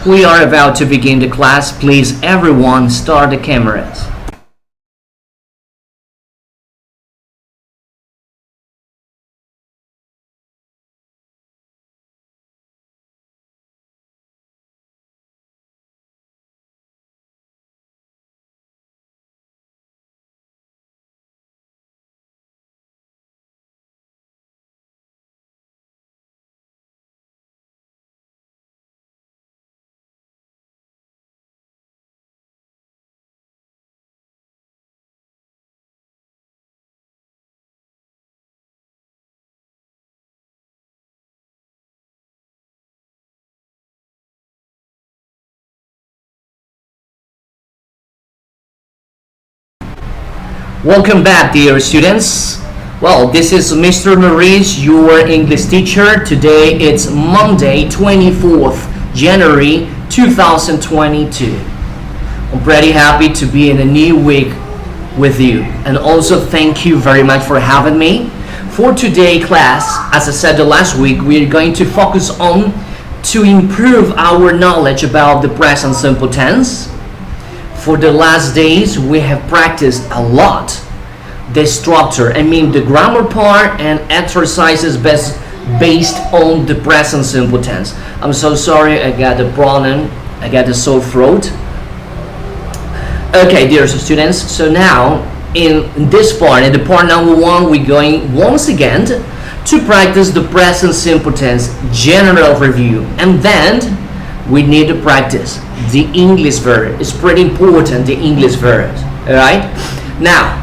We are about to begin the class. Please, everyone, start the cameras. Welcome back, dear students. Well, this is Mr. Maurice, your English teacher. Today it's Monday, 24th January 2022. I'm pretty happy to be in a new week with you. And also thank you very much for having me. For today's class, as I said the last week, we're going to focus on to improve our knowledge about the present simple tense. For the last days, we have practiced a lot the structure, the grammar part and exercises based on the present simple tense. I'm so sorry, I got a problem, I got a sore throat. Okay, dear students, so now in this part, in the part number 1, we're going once again to practice the present simple tense general review, and then we need to practice the English verb. It's pretty important, the English verb. Alright? Now,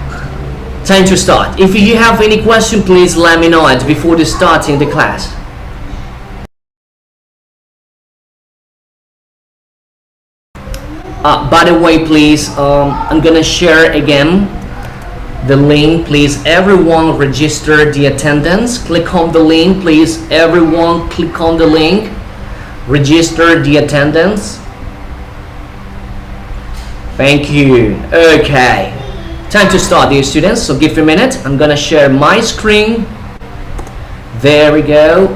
time to start. If you have any question, please let me know it before starting the class. By the way, please, I'm gonna share again the link. Please, everyone register the attendance. Click on the link, please. Everyone click on the link. Register the attendance. Thank you. Okay, time to start, dear students. So give me a minute. I'm gonna share my screen. There we go.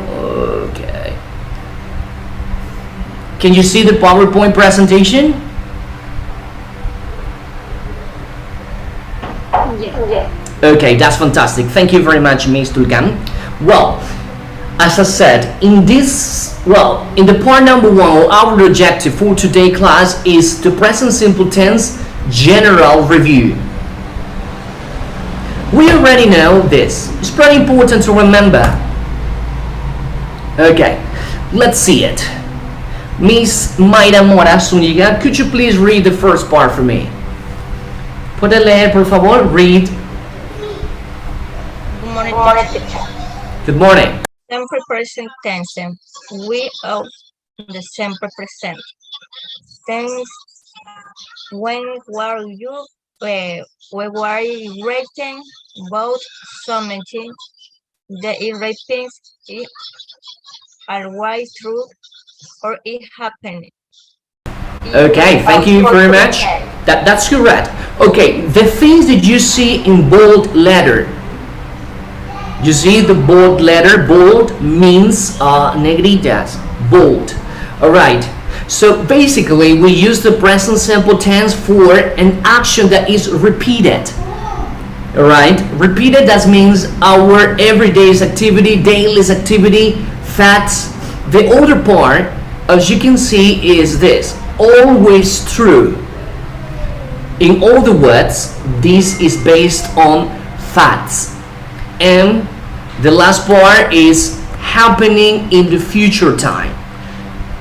Okay. Can you see the PowerPoint presentation? Yes. Okay, that's fantastic. Thank you very much, Ms. Tulkan. Well, as I said, in the part number 1, our objective for today's class is the present simple tense general review. We already know this. It's pretty important to remember. Okay, let's see it. Miss Mayra Mora Zúñiga, could you please read the first part for me? ¿Puede leer, por favor? Read. Good morning, teacher. Good morning. Sempre present tense. We of the sempre present tense. When were you? We were writing about something. The writings are why true or it happened. Okay, thank you very much. That's correct. Okay, the things that you see in bold letter. You see the bold letter. Bold means negritas. Bold. Alright. So basically we use the present simple tense for an action that is repeated. Alright? Repeated, that means our everyday's activity, daily's activity, facts. The other part, as you can see, is this. Always true. In other words, this is based on facts. And the last part is happening in the future time.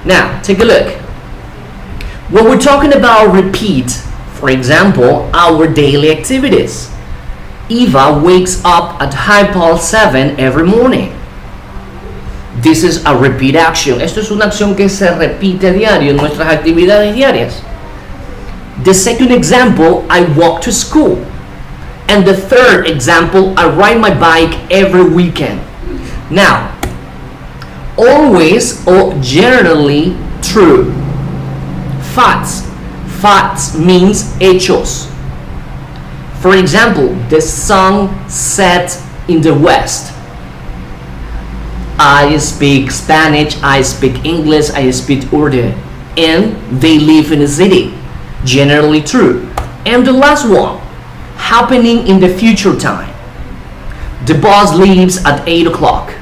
Now, take a look. When we're talking about repeat, for example, our daily activities. Eva wakes up at 7:30 every morning. This is a repeat action. Esto es una acción que se repite diario en nuestras actividades diarias. The second example, I walk to school. And the third example, I ride my bike every weekend. Now, always or generally true. Facts. Facts means hechos. For example, the sun set in the west. I speak Spanish, I speak English, I speak Urdu. and they live in a city. Generally true. And the last one, happening in the future time. The boss leaves at 8 o'clock.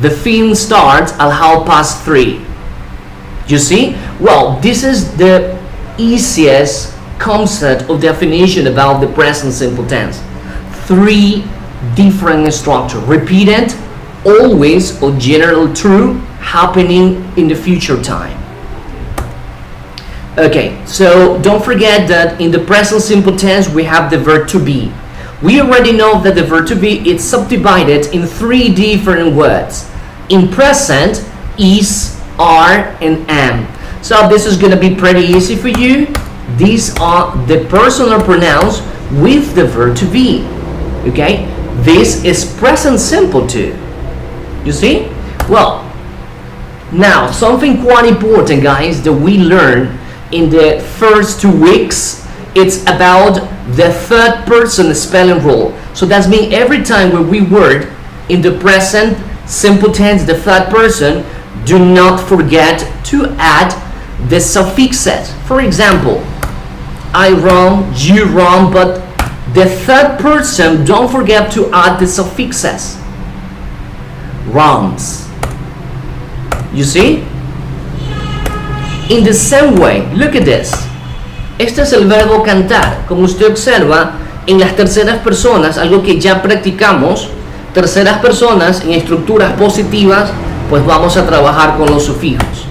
The film starts at 3:30. You see? Well, this is the easiest concept or definition about the present simple tense. 3 different structures. Repeated, always or generally true, happening in the future time. Okay, so don't forget that in the present simple tense we have the verb to be. We already know that the verb to be is subdivided in 3 different words. In present, is, are, and am. So this is going to be pretty easy for you. These are the personal pronouns with the verb to be. Okay, this is present simple too. You see? Well, now something quite important, guys, that we learned in the first 2 weeks. It's about the third person spelling rule. So that means every time when we word in the present simple tense, the third person, do not forget to add the suffixes. For example, I run, you run, but the third person, don't forget to add the suffixes. Runs. You see? In the same way, look at this. Este es el verbo cantar. Como usted observa, en las terceras personas, algo que ya practicamos, terceras personas en estructuras positivas, pues vamos a trabajar con los sufijos.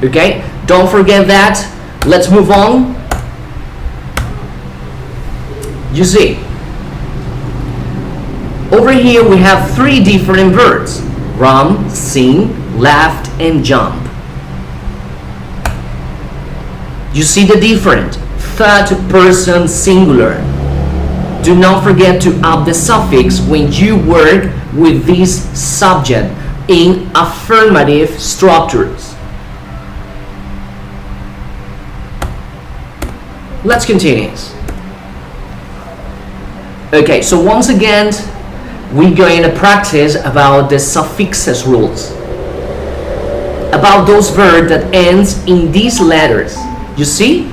Okay? Don't forget that. Let's move on. You see, over here we have 3 different verbs: run, sing, laugh, and jump. You see the difference. Third person singular. Do not forget to add the suffix when you work with this subject in affirmative structures. Let's continue. Okay, so once again, we're going to practice about the suffixes rules. About those verbs that ends in these letters. You see?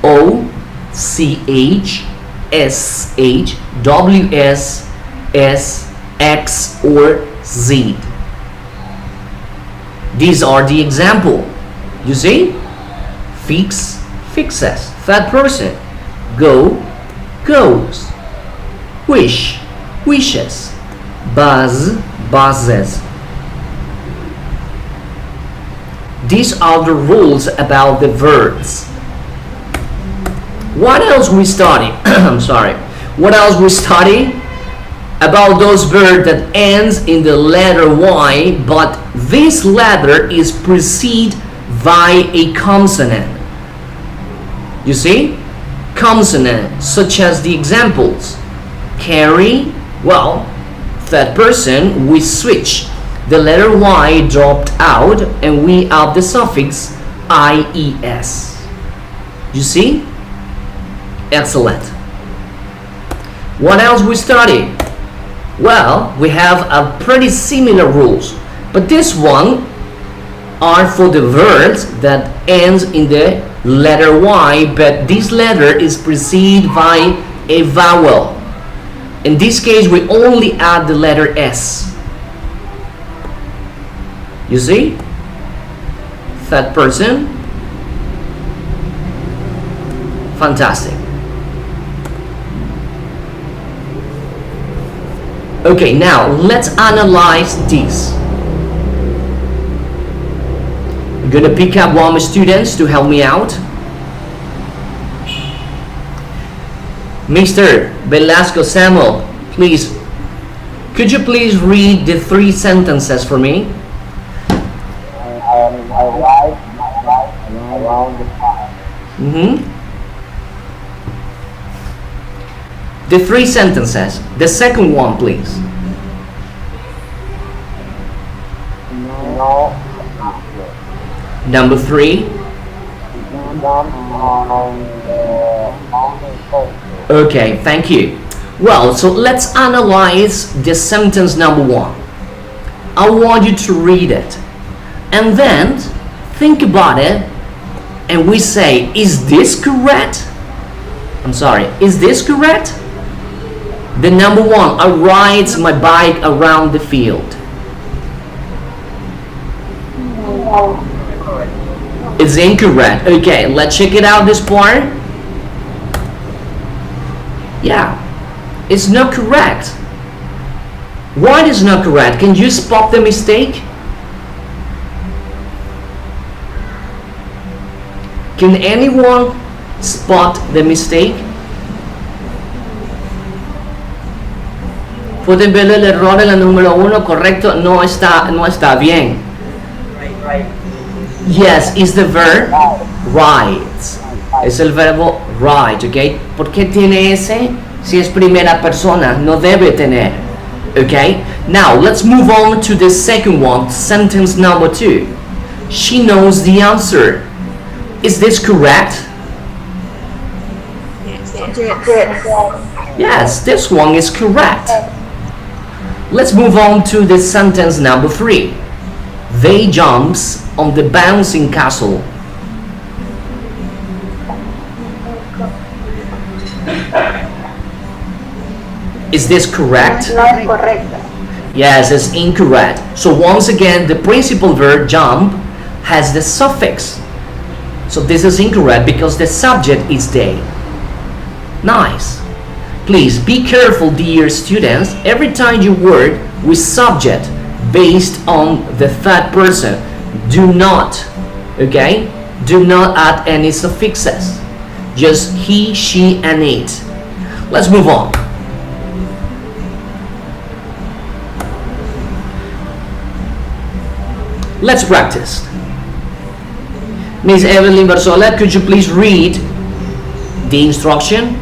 O, CH, SH, WS, S, X, or Z. These are the example. You see? Fix, fixes. Third person. Go, goes. Wish, wishes. Buzz, buzzes. These are the rules about the verbs. What else we study? I'm sorry. What else we study? About those verbs that ends in the letter Y, but this letter is preceded by a consonant. You see? Consonant, such as the examples. Carry, well, third person, we switch. The letter Y dropped out and we add the suffix IES. You see? Excellent. What else we study? Well, we have a pretty similar rules, but this one are for the verbs that ends in the letter Y, but this letter is preceded by a vowel. In this case, we only add the letter S. You see? Third person. Fantastic. Okay, now let's analyze this. I'm gonna pick up one of my students to help me out. Mr. Velasco Samuel, please, could you please read the 3 sentences for me? I ride around the park. The 3 sentences. The second one, please. No. Number 3. Okay, thank you. Well, so let's analyze the sentence number 1. I want you to read it. And then think about it. And we say, is this correct? I'm sorry, is this correct? The number one, I ride my bike around the field. It's incorrect. Okay, let's check it out, this part. Yeah, it's not correct. Why is not correct? Can you spot the mistake? Can anyone spot the mistake? Pueden ver el error en la número uno, correcto, no está bien. Yes, it's the verb right. Es el verbo right, ¿ok? ¿Por qué tiene ese? Si es primera persona, no debe tener. Okay? Now, let's move on to the second one, sentence number 2. She knows the answer. Is this correct? Yes, this one is correct. Let's move on to the sentence number 3. They jumps on the bouncing castle. Is this correct? No es correcto. Yes, it's incorrect. So once again, the principal verb jump has the suffix. So this is incorrect because the subject is they. Nice. Please be careful, dear students. Every time you word with subject based on the third person, do not add any suffixes. Just he, she, and it. Let's move on. Let's practice. Miss Evelyn Barzola, could you please read the instruction?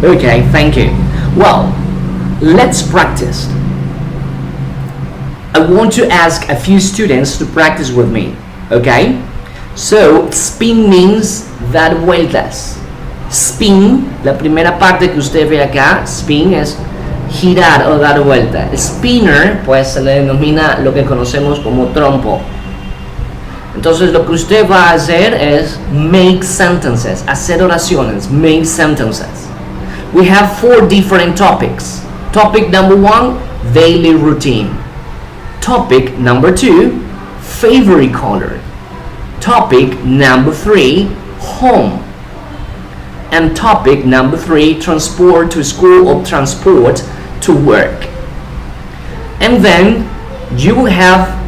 Okay, thank you. Well, let's practice. I want to ask a few students to practice with me, okay? So, spin means dar vueltas. Spin, la primera parte que usted ve acá, spin es girar o dar vuelta. Spinner, pues se le denomina lo que conocemos como trompo. Entonces lo que usted va a hacer es make sentences, hacer oraciones, make sentences. We have 4 different topics. Topic number 1, daily routine. Topic number 2, favorite color. Topic number 3, home. And topic number 3, transport to school or transport to work. And then you will have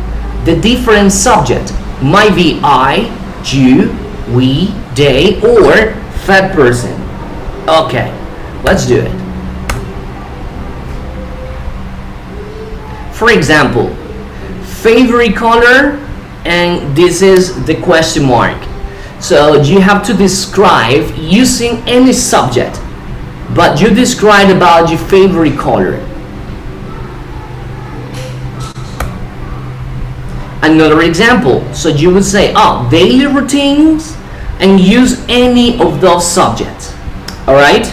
the different subject. Might be I, you, we, they, or third person. Okay, let's do it. For example, favorite color, and this is the question mark. So you have to describe using any subject, but you describe about your favorite color. Another example, so you would say, daily routines, and use any of those subjects. All right?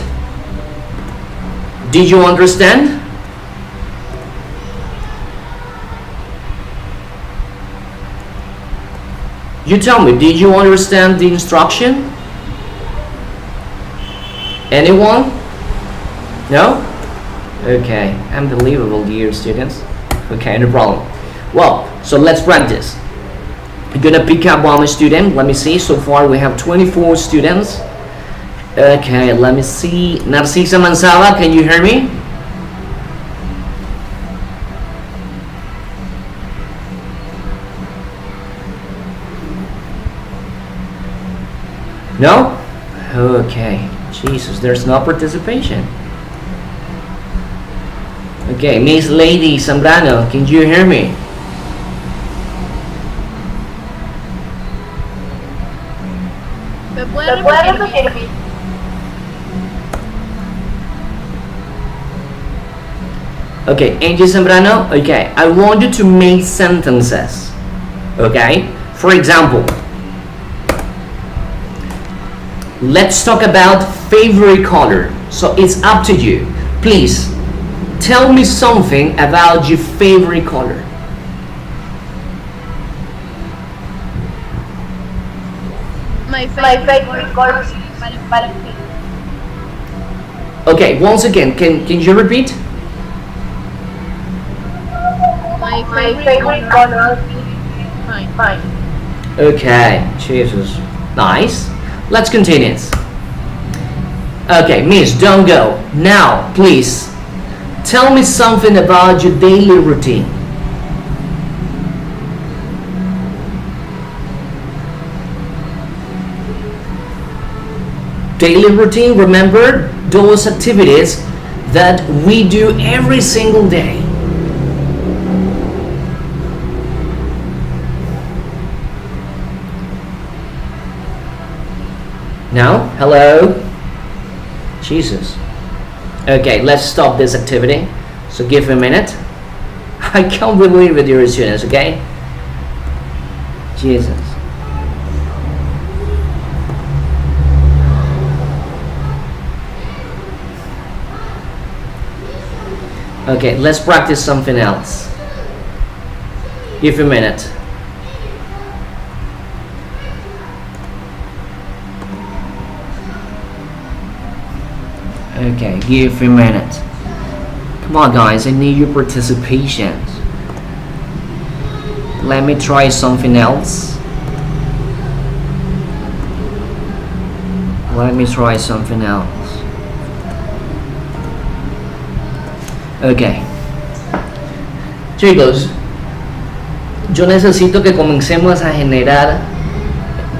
Did you understand? You tell me, did you understand the instruction? Anyone? No? Okay, unbelievable, dear students. Okay, no problem. Well, so let's practice. I'm gonna pick up one student. Let me see. So far we have 24 students. Okay, let me see. Narcisa Mansala, can you hear me? No? Okay. Jesus, there's no participation. Okay, Miss Lady Zambrano, can you hear me? puede repetir? Okay, Angie Zambrano, okay, I want you to make sentences, okay? For example, let's talk about favorite color. So it's up to you. Please, tell me something about your favorite color. My favorite color is pink. Okay, once again, can you repeat? My favorite color is pink. Okay, Jesus. Nice. Let's continue. Okay, Miss, don't go. Now, please, tell me something about your daily routine. Daily routine, remember those activities that we do every single day. No? Hello? Jesus. Okay, let's stop this activity. So give me a minute. I can't believe it, dear students, okay? Jesus. Okay, let's practice something else. Give me a minute. Okay, give me a minute. Come on guys, I need your participation. Let me try something else. Let me try something else. Okay. Chicos, yo necesito que comencemos a generar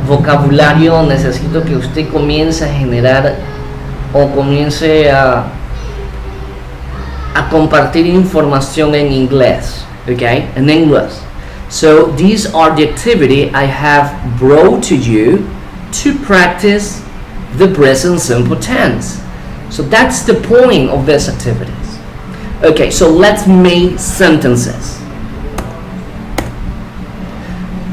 vocabulario, necesito que usted comience a generar o comience a compartir información en inglés, okay, in English. So these are the activity I have brought to you to practice the present simple tense. So that's the point of these activities. Okay, so let's make sentences.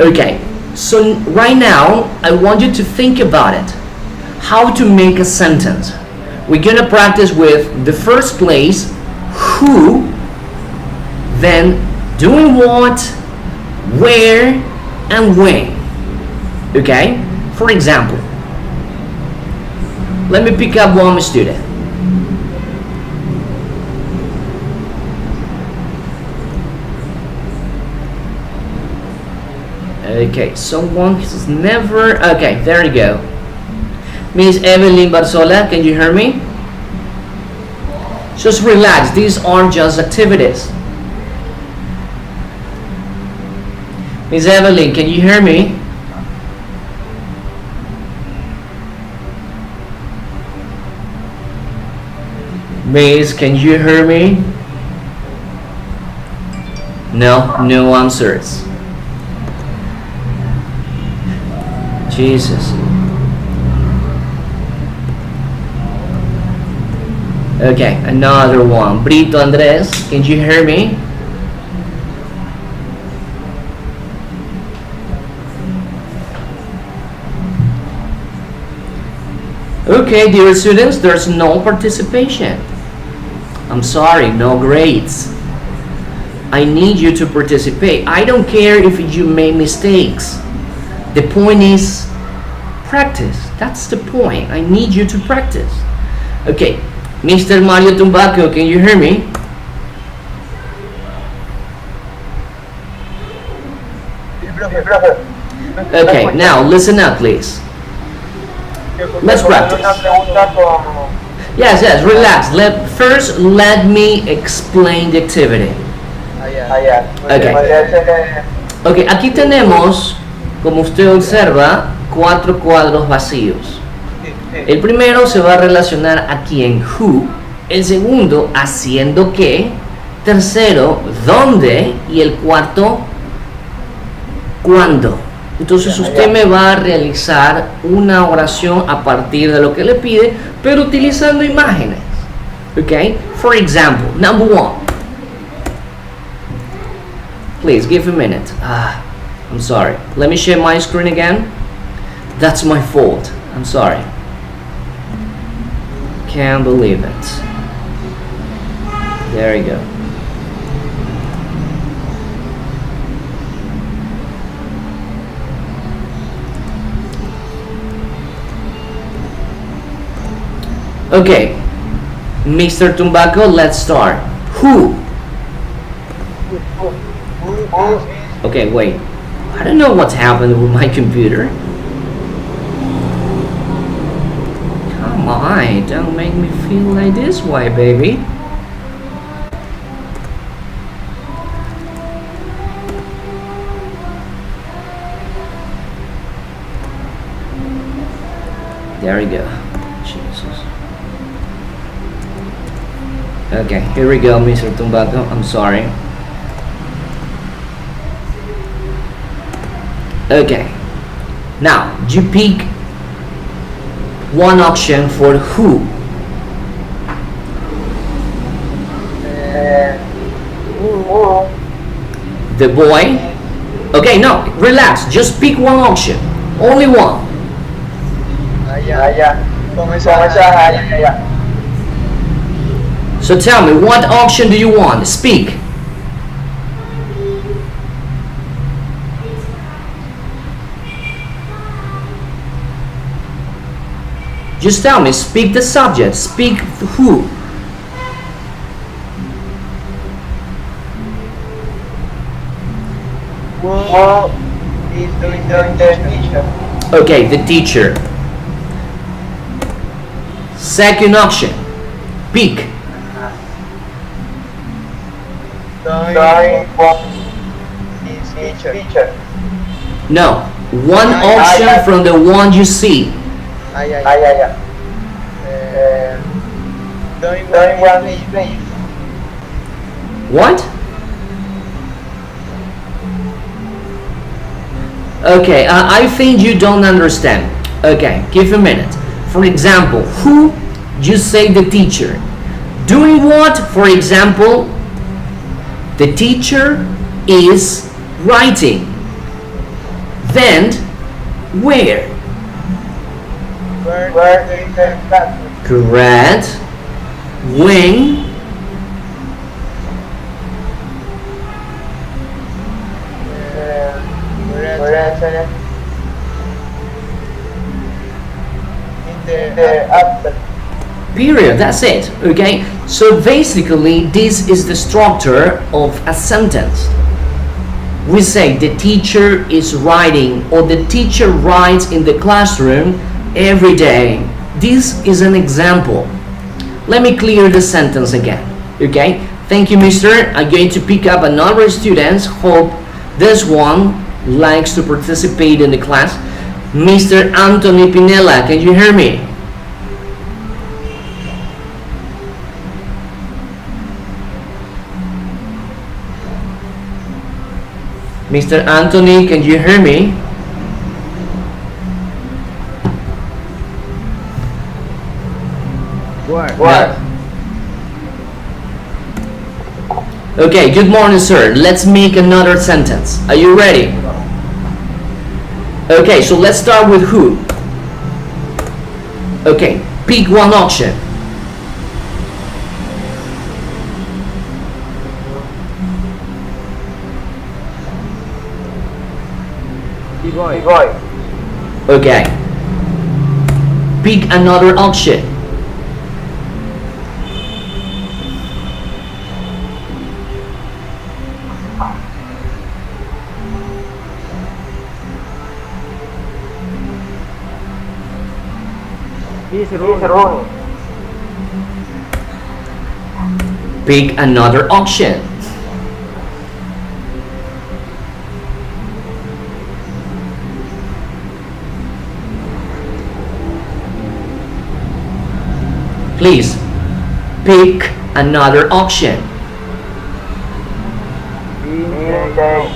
Okay, so right now I want you to think about it. How to make a sentence. We're gonna practice with the first place, who, then doing what, where, and when. Okay? For example, let me pick up one student. Okay, someone who's never, okay, there you go. Miss Evelyn Barzola, can you hear me? Just relax, these aren't just activities. Miss Evelyn, can you hear me? Miss, can you hear me? No answers. Jesus. Okay, another one. Brito Andres, can you hear me? Okay, dear students, there's no participation. I'm sorry, no grades. I need you to participate. I don't care if you made mistakes. The point is practice. That's the point. I need you to practice. Okay, Mr. Mario Tumbaco, can you hear me? Okay, now listen up, please. Let's practice. Yes, relax. First, let me explain the activity. Okay, aquí tenemos, como usted observa, 4 cuadros vacíos. El primero se va a relacionar aquí en who, el segundo haciendo qué, tercero dónde y el cuarto cuándo. Entonces usted me va a realizar una oración a partir de lo que le pide, pero utilizando imágenes. Okay? For example, number 1. Please give a minute. I'm sorry. Let me share my screen again. That's my fault. I'm sorry. Can't believe it. There you go. Okay, Mr. Tumbaco, let's start. Who? Okay, wait. I don't know what's happened with my computer. Come on, don't make me feel like this way, baby. There we go. Jesus. Okay, here we go, Mr. Tumbaco. I'm sorry. Okay. Now, you pick one option for who. The boy. Okay, no, relax. Just pick one option. Only one. So tell me, what option do you want? Speak. Just tell me, speak the subject, speak who. Who is doing the teacher? Okay, the teacher. Second option, pick. Doing what is teacher? No, one option from the one you see. Doing what is please. What? Okay, I think you don't understand. Okay, give a minute. For example, who? You say the teacher. Doing what? For example, the teacher is writing. Then, where? Where is the classroom? Correct. When? In the after. Period. That's it. Okay. So basically, this is the structure of a sentence. We say the teacher is writing, or the teacher writes in the classroom every day. This is an example. Let me clear the sentence again. Okay. Thank you, mister. I'm going to pick up another student. Hope this one likes to participate in the class. Mr. Anthony Pinella, can you hear me? Mr. Anthony, can you hear me? What? Okay, good morning, sir. Let's make another sentence. Are you ready? Okay, so let's start with who. Okay, pick one option. Boy. Okay. Pick another option. He's wrong. Pick another option. Please pick another option.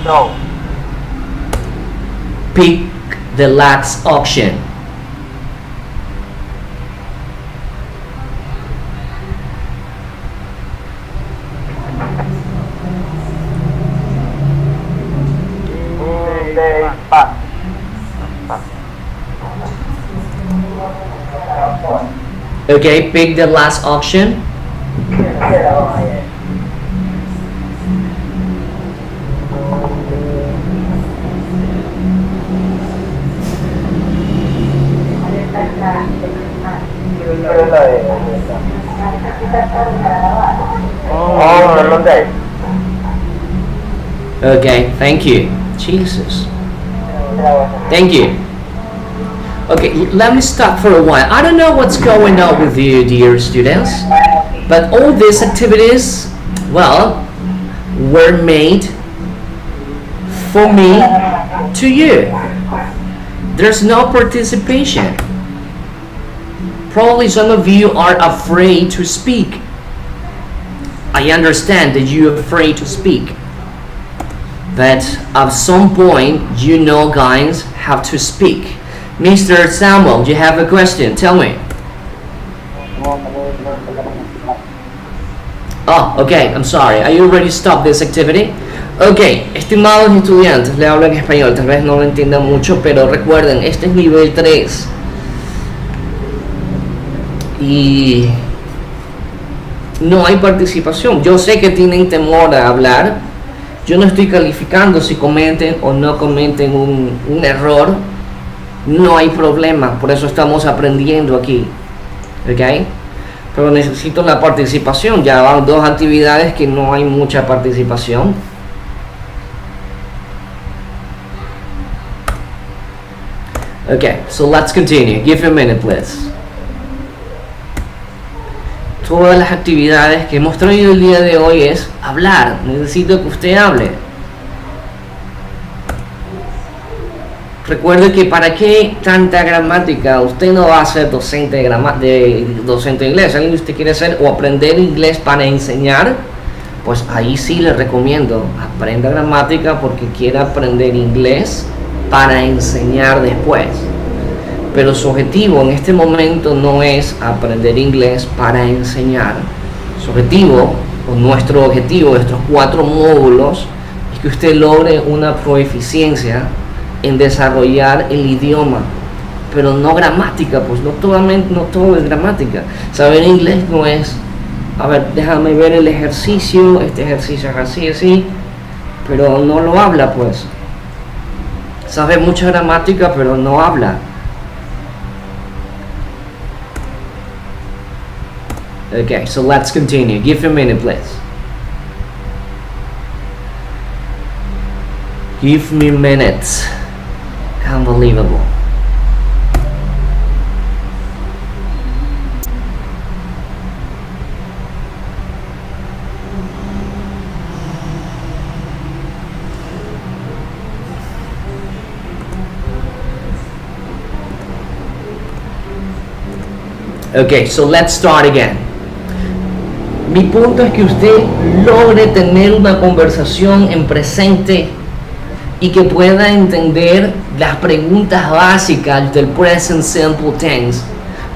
No. Pick the last option. Pass. Okay, pick the last option. Oh, no sé. Okay, thank you. Jesus. Thank you. Okay, let me stop for a while. I don't know what's going on with you, dear students, but all these activities, well, were made for me to you. There's no participation. Probably some of you are afraid to speak. I understand that you're afraid to speak. But at some point, you know, guys, have to speak. Mr. Samuel, you have a question? Tell me. Oh, okay, I'm sorry. I already stopped this activity. Ok, estimados estudiantes, le hablo en español, tal vez no lo entiendan mucho, pero recuerden, este es nivel 3. Y no hay participación. Yo sé que tienen temor a hablar. Yo no estoy calificando si comenten o no comenten un error. No hay problema, por eso estamos aprendiendo aquí. ¿Ok? Pero necesito la participación. Ya van 2 actividades que no hay mucha participación. Okay, so let's continue. Give me a minute, please. Todas las actividades que hemos traído el día de hoy es hablar. Necesito que usted hable. Recuerde que para qué tanta gramática. Usted no va a ser docente de inglés. Alguien que usted quiere ser o aprender inglés para enseñar, pues ahí sí le recomiendo aprenda gramática porque quiere aprender inglés para enseñar después. Pero su objetivo en este momento no es aprender inglés para enseñar. Su objetivo, o nuestro objetivo de estos 4 módulos, es que usted logre una proficiencia en desarrollar el idioma, pero no gramática, pues no todo es gramática. Saber inglés no es, a ver, déjame ver el ejercicio, este ejercicio es así, pero no lo habla, pues. Sabe mucha gramática, pero no habla. Okay, so let's continue. Give me a minute, please. Give me minutes. Unbelievable. Okay, so let's start again. Mi punto es que usted logre tener una conversación en presente y que pueda entender las preguntas básicas del present simple tense,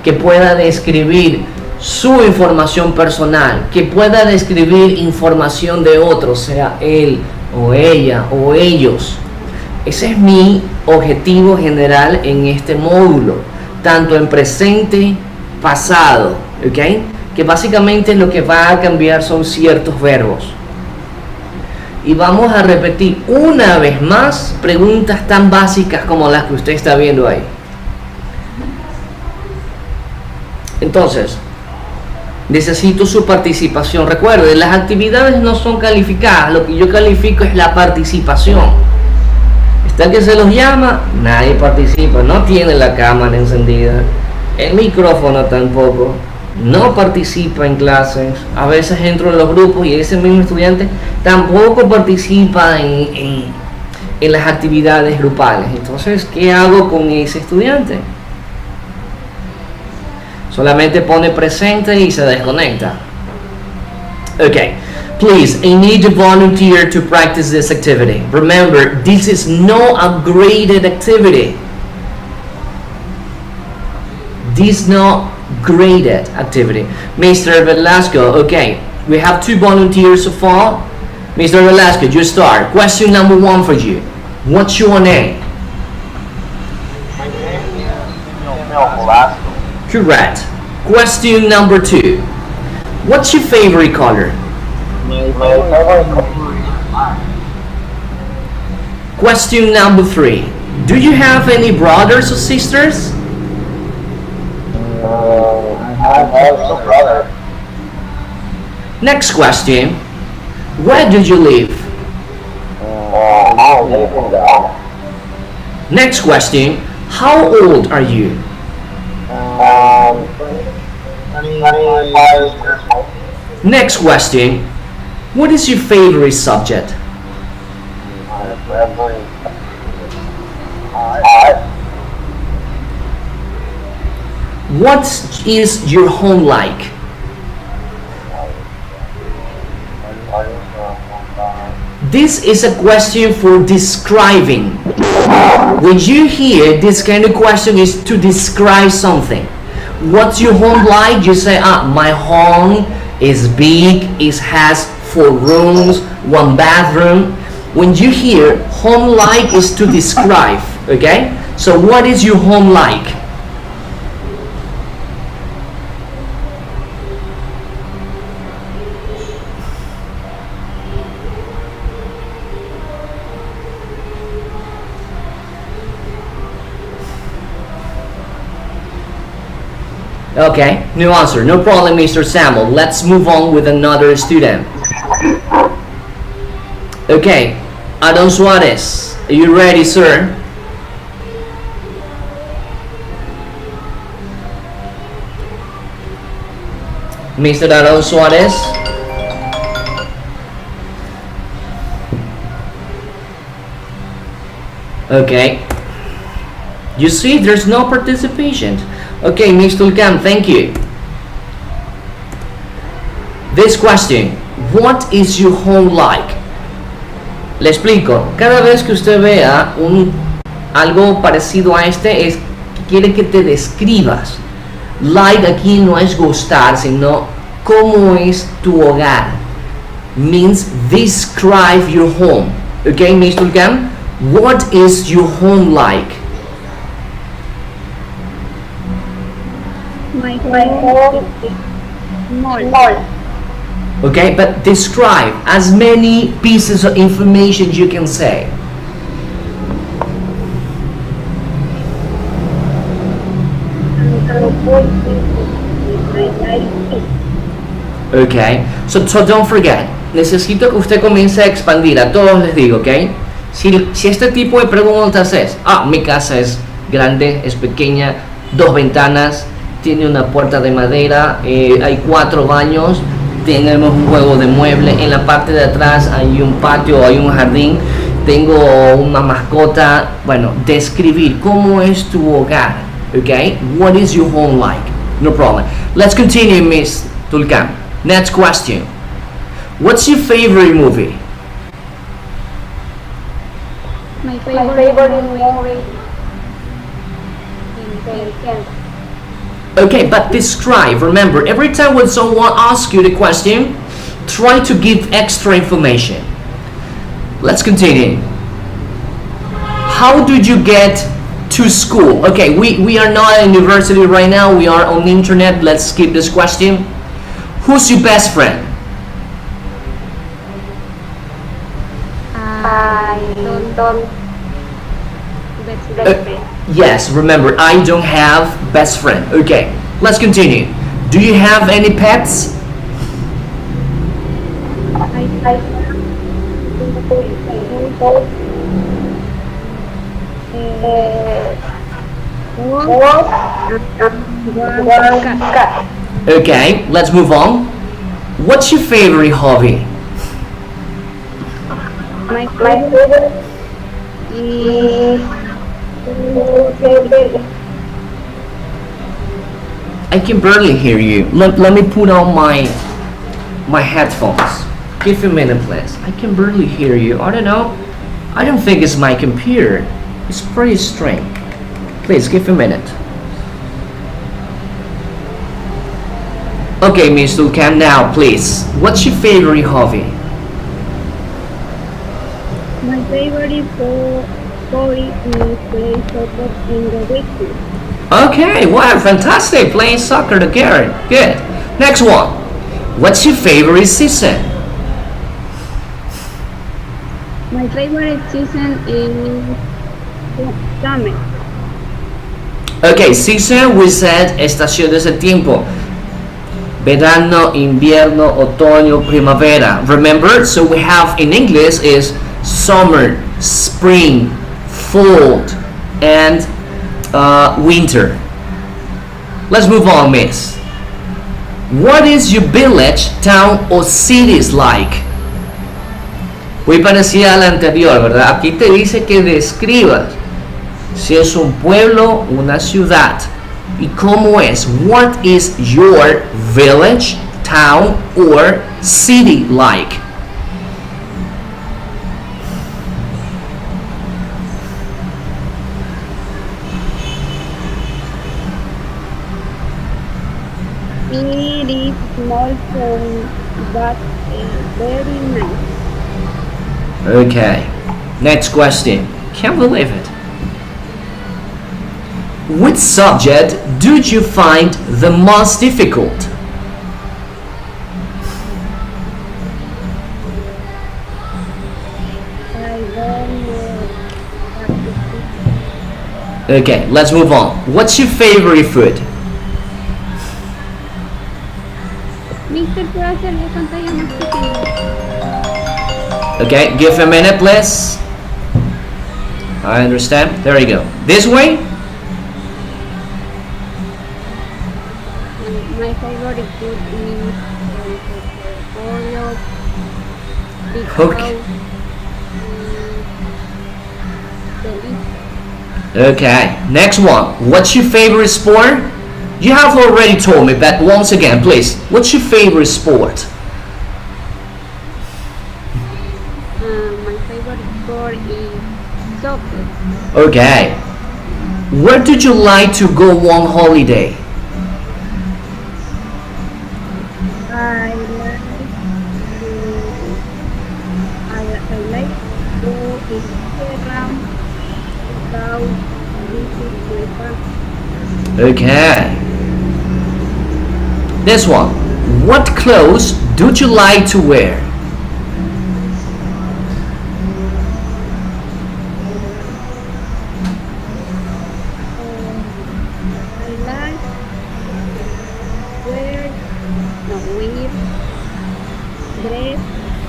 que pueda describir su información personal, que pueda describir información de otros, sea él o ella o ellos. Ese es mi objetivo general en este módulo, tanto en presente, pasado, ¿ok? Que básicamente lo que va a cambiar son ciertos verbos. Y vamos a repetir una vez más preguntas tan básicas como las que usted está viendo ahí. Entonces, necesito su participación. Recuerde, las actividades no son calificadas. Lo que yo califico es la participación. Está que se los llama, nadie participa. No tiene la cámara encendida. El micrófono tampoco. No participa en clases, a veces entro en los grupos y ese mismo estudiante tampoco participa en las actividades grupales. Entonces, ¿qué hago con ese estudiante? Solamente pone presente y se desconecta. Okay, please, I need a volunteer to practice this activity. Remember, this is not a graded activity. This not graded activity. Mr. Velasco, okay, we have 2 volunteers so far. Mr. Velasco, you start. Question number 1 for you. What's your name? My name is Velasco. Correct. Question number 2. What's your favorite color? My favorite color is black. Question number 3. Do you have any brothers or sisters? I have 2 brothers. Next question. Where do you live? I live in the house. Next question. How old are you? 25 years old. Next question. What is your favorite subject? My favorite art. What is your home like? This is a question for describing. When you hear this kind of question is to describe something. What's your home like? You say, my home is big, it has 4 rooms, 1 bathroom. When you hear home like is to describe, okay? So what is your home like? Okay, no answer. No problem, Mr. Samuel. Let's move on with another student. Okay, Adon Suarez. Are you ready, sir? Mr. Adon Suarez? Okay. You see, there's no participation. Okay, Ms. Tulkan, thank you. This question, what is your home like? Le explico, cada vez que usted vea algo parecido a este, es que quiere que te describas. Like aquí no es gustar, sino cómo es tu hogar. Means describe your home. Okay, Ms. Tulkan, what is your home like? My home is small. Okay, but describe as many pieces of information you can say. Okay, so don't forget, necesito que usted comience a expandir, a todos les digo, ok? Si este tipo de preguntas es, mi casa es grande, es pequeña, 2 ventanas, tiene una puerta de madera, hay 4 baños, tenemos un juego de mueble, en la parte de atrás hay un patio, hay un jardín, tengo una mascota. Bueno, describir cómo es tu hogar, okay? What is your home like? No problem. Let's continue, Miss Tulkan. Next question. What's your favorite movie? My favorite movie is Okay, but describe. Remember, every time when someone asks you the question, try to give extra information. Let's continue. How did you get to school? Okay, we are not at university right now. We are on the internet. Let's skip this question. Who's your best friend? I don't best friend. Yes, remember, I don't have best friend. Okay, let's continue. Do you have any pets? One cat. Okay, let's move on. What's your favorite hobby? My favorite is I can barely hear you. Let me put on my my headphones. Give me a minute, please. I can barely hear you. I don't know. I don't think it's my computer. It's pretty strange. Please give me a minute. Okay, Miss Dulcam, now please. What's your favorite hobby? My favorite hobby is play soccer in the weekend. Okay, wow, fantastic. Playing soccer together. Good. Next one. What's your favorite season? My favorite season is summer. Okay, season, we said estaciones de tiempo. Verano, invierno, otoño, primavera. Remember? So we have in English is summer, spring, fall, and winter. Let's move on, miss. What is your village, town, or cities like? Muy parecida a la anterior, ¿verdad? Aquí te dice que describas si es un pueblo, una ciudad. ¿Y cómo es? What is your village, town, or city like? It is small town, but very nice. Okay, next question. Can't believe it. Which subject do you find the most difficult? I don't know. Okay, let's move on. What's your favorite food? Mister, ¿puedo hacerle pantalla más pequeña? Okay, give a minute, please. I understand. There you go. This way? My favorite food is pollo, Okay. deli. Okay, next one. What's your favorite sport? You have already told me, but once again, please. What's your favorite sport? My favorite sport is soccer. Okay. Where did you like to go on holiday? I like to go to Instagram without visit my family. Okay. This one. What clothes do you like to wear? I like wear dress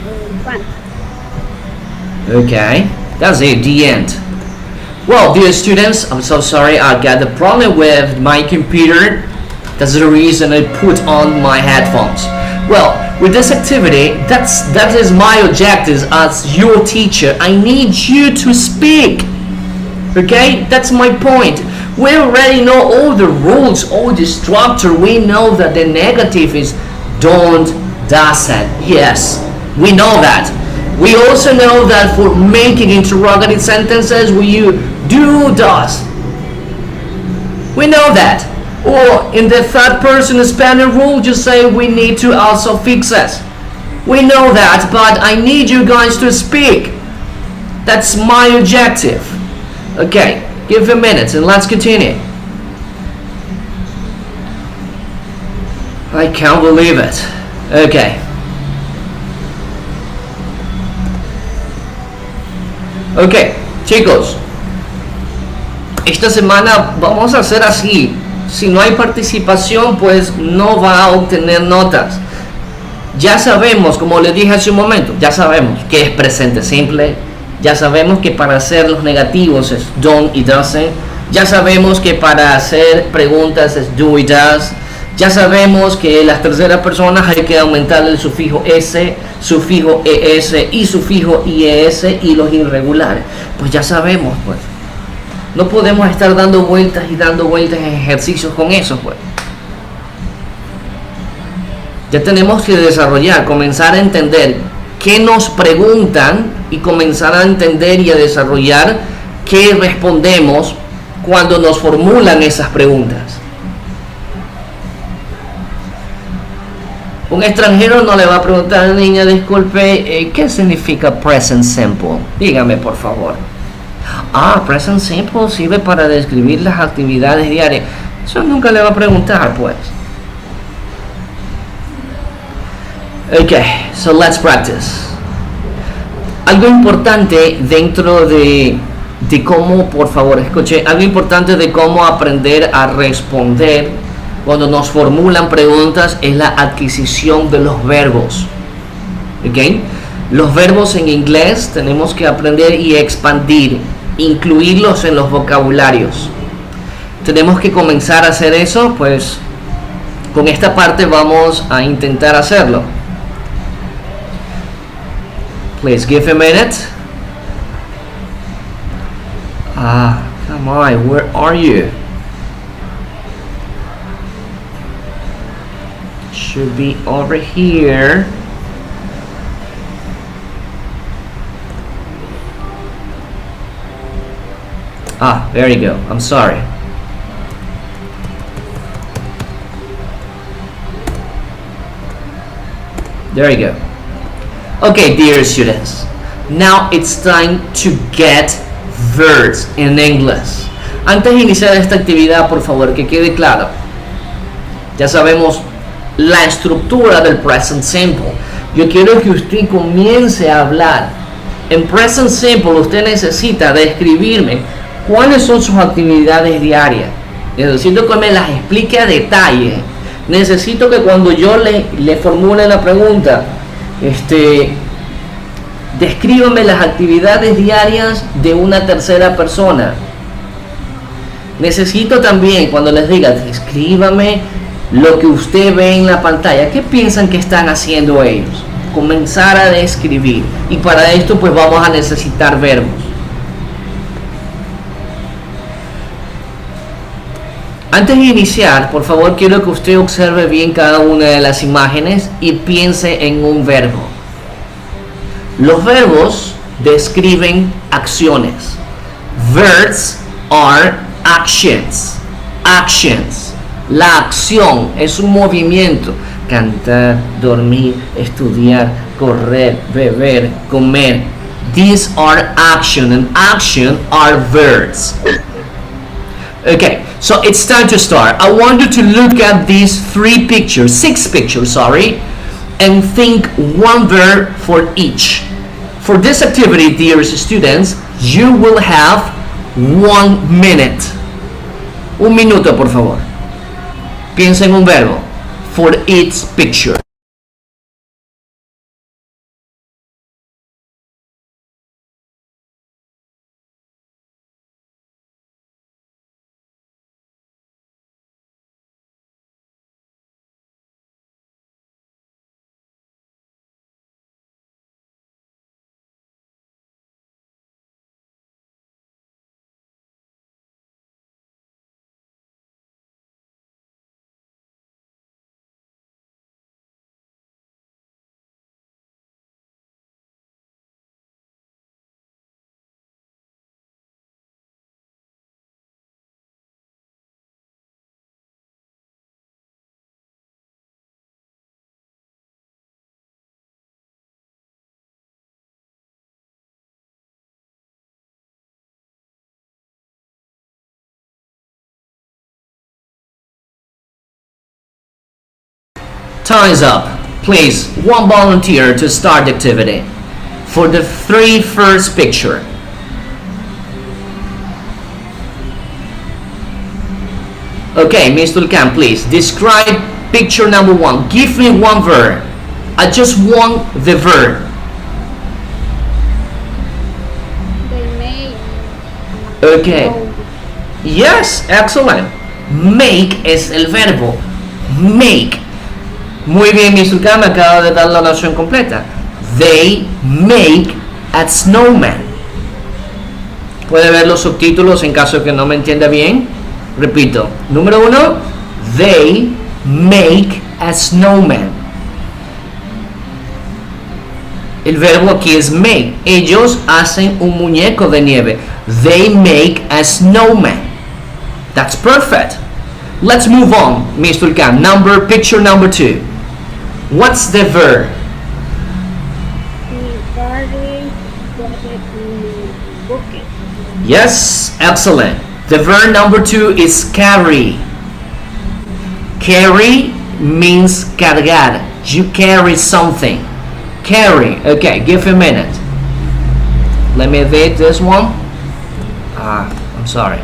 or pants. Okay, that's it, the end. Well, dear students, I'm so sorry I got the problem with my computer. That's the reason I put on my headphones. Well, with this activity, that is my objective as your teacher. I need you to speak. Okay, that's my point. We already know all the rules, all the structure. We know that the negative is don't, doesn't. Yes, we know that. We also know that for making interrogative sentences, we use do, does. We know that. Or in the third person Spanish rule, just say we need to also fix it. We know that, but I need you guys to speak. That's my objective. Okay, give a minute and let's continue. I can't believe it. Okay. Ok, chicos, esta semana vamos a hacer así. Si no hay participación, pues no va a obtener notas. Ya sabemos, como les dije hace un momento, ya sabemos que es presente simple. Ya sabemos que para hacer los negativos es don't y doesn't. Ya sabemos que para hacer preguntas es do y does. Ya sabemos que las terceras personas hay que aumentar el sufijo s, sufijo es y sufijo ies y los irregulares. Pues ya sabemos, pues. No podemos estar dando vueltas y dando vueltas en ejercicios con eso, pues. Ya tenemos que desarrollar, comenzar a entender qué nos preguntan y comenzar a entender y a desarrollar qué respondemos cuando nos formulan esas preguntas. Un extranjero no le va a preguntar, niña, disculpe, ¿qué significa present simple? Dígame, por favor. Present simple sirve para describir las actividades diarias. Eso nunca le va a preguntar, pues. Okay, so let's practice. Algo importante dentro de cómo, por favor, escuche, algo importante de cómo aprender a responder cuando nos formulan preguntas es la adquisición de los verbos. ¿Ok? Los verbos en inglés tenemos que aprender y expandir, incluirlos en los vocabularios. Tenemos que comenzar a hacer eso, pues con esta parte vamos a intentar hacerlo. Please give a minute. Come on, where are you? Should be over here. There you go. I'm sorry. There you go. Okay, dear students. Now it's time to get verbs in English. Antes de iniciar esta actividad, por favor, que quede claro. Ya sabemos la estructura del present simple. Yo quiero que usted comience a hablar. En present simple usted necesita describirme cuáles son sus actividades diarias. Necesito que me las explique a detalle. Necesito que cuando yo le formule la pregunta, descríbame las actividades diarias de una tercera persona. Necesito también, cuando les diga, descríbame lo que usted ve en la pantalla, ¿qué piensan que están haciendo ellos? Comenzar a describir. Y para esto pues vamos a necesitar verbos. Antes de iniciar, por favor, quiero que usted observe bien cada una de las imágenes y piense en un verbo. Los verbos describen acciones. Verbs are actions. Actions. La acción es un movimiento. Cantar, dormir, estudiar, correr, beber, comer. These are action, and action are verbs. Okay, so it's time to start. I want you to look at these six pictures, sorry, and think one verb for each. For this activity, dear students, you will have 1 minute. Un minuto, por favor. Piensa en un verbo for each picture. Time's up. Please, one volunteer to start the activity. For the first picture. Okay, Ms. Tulkan, please describe picture number 1. Give me one verb. I just want the verb. They may. Okay. Yes, excellent. Make es el verbo. Make. Muy bien, Ms. Tulkan, me acaba de dar la oración completa. They make a snowman. ¿Puede ver los subtítulos en caso que no me entienda bien? Repito. Número 1. They make a snowman. El verbo aquí es make. Ellos hacen un muñeco de nieve. They make a snowman. That's perfect. Let's move on, Mr. Khan. Picture number 2. What's the verb? He carries water in a bucket. Yes, excellent. The verb number 2 is carry. Carry means cargar. You carry something. Carry. Okay, give a minute. Let me edit this one. I'm sorry.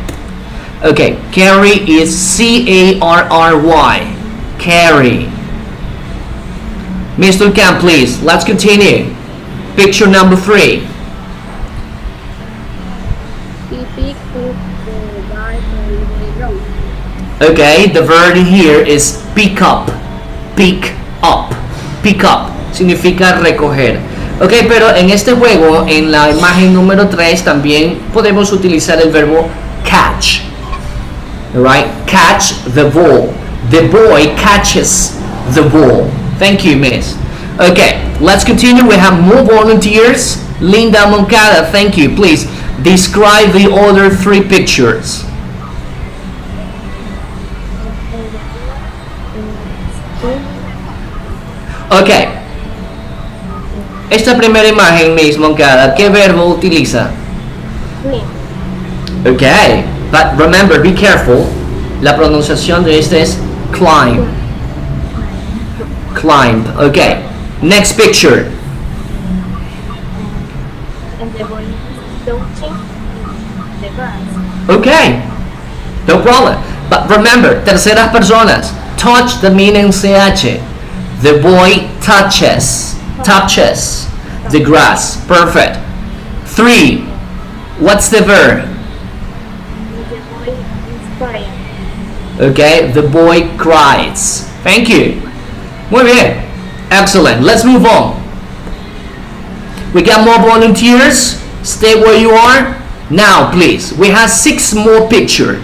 Okay, carry is C-A-R-R-Y. Carry. Mr. Khan, please, let's continue. Picture number 3. He picked up the garbage on the ground. Okay, the verb here is pick up. Pick up. Pick up significa recoger. Ok, pero en este juego, en la imagen número 3, también podemos utilizar el verbo catch. Alright, catch the ball. The boy catches the ball. Thank you, miss. Okay, let's continue. We have more volunteers. Linda Moncada, thank you. Please describe the other 3 pictures. Ok. Esta primera imagen, Miss Moncada, ¿qué verbo utiliza? Ok. But remember, be careful. La pronunciación de este es climb. Climb. Okay. Next picture. And the boy is touching the grass. Okay. No problem. But remember, terceras personas. Touch the meaning CH. The boy touches the grass. Perfect. 3. What's the verb? The boy is crying. Okay, the boy cries. Thank you. Muy bien. Excellent. Let's move on. We got more volunteers. Stay where you are. Now, please, we have 6 more pictures.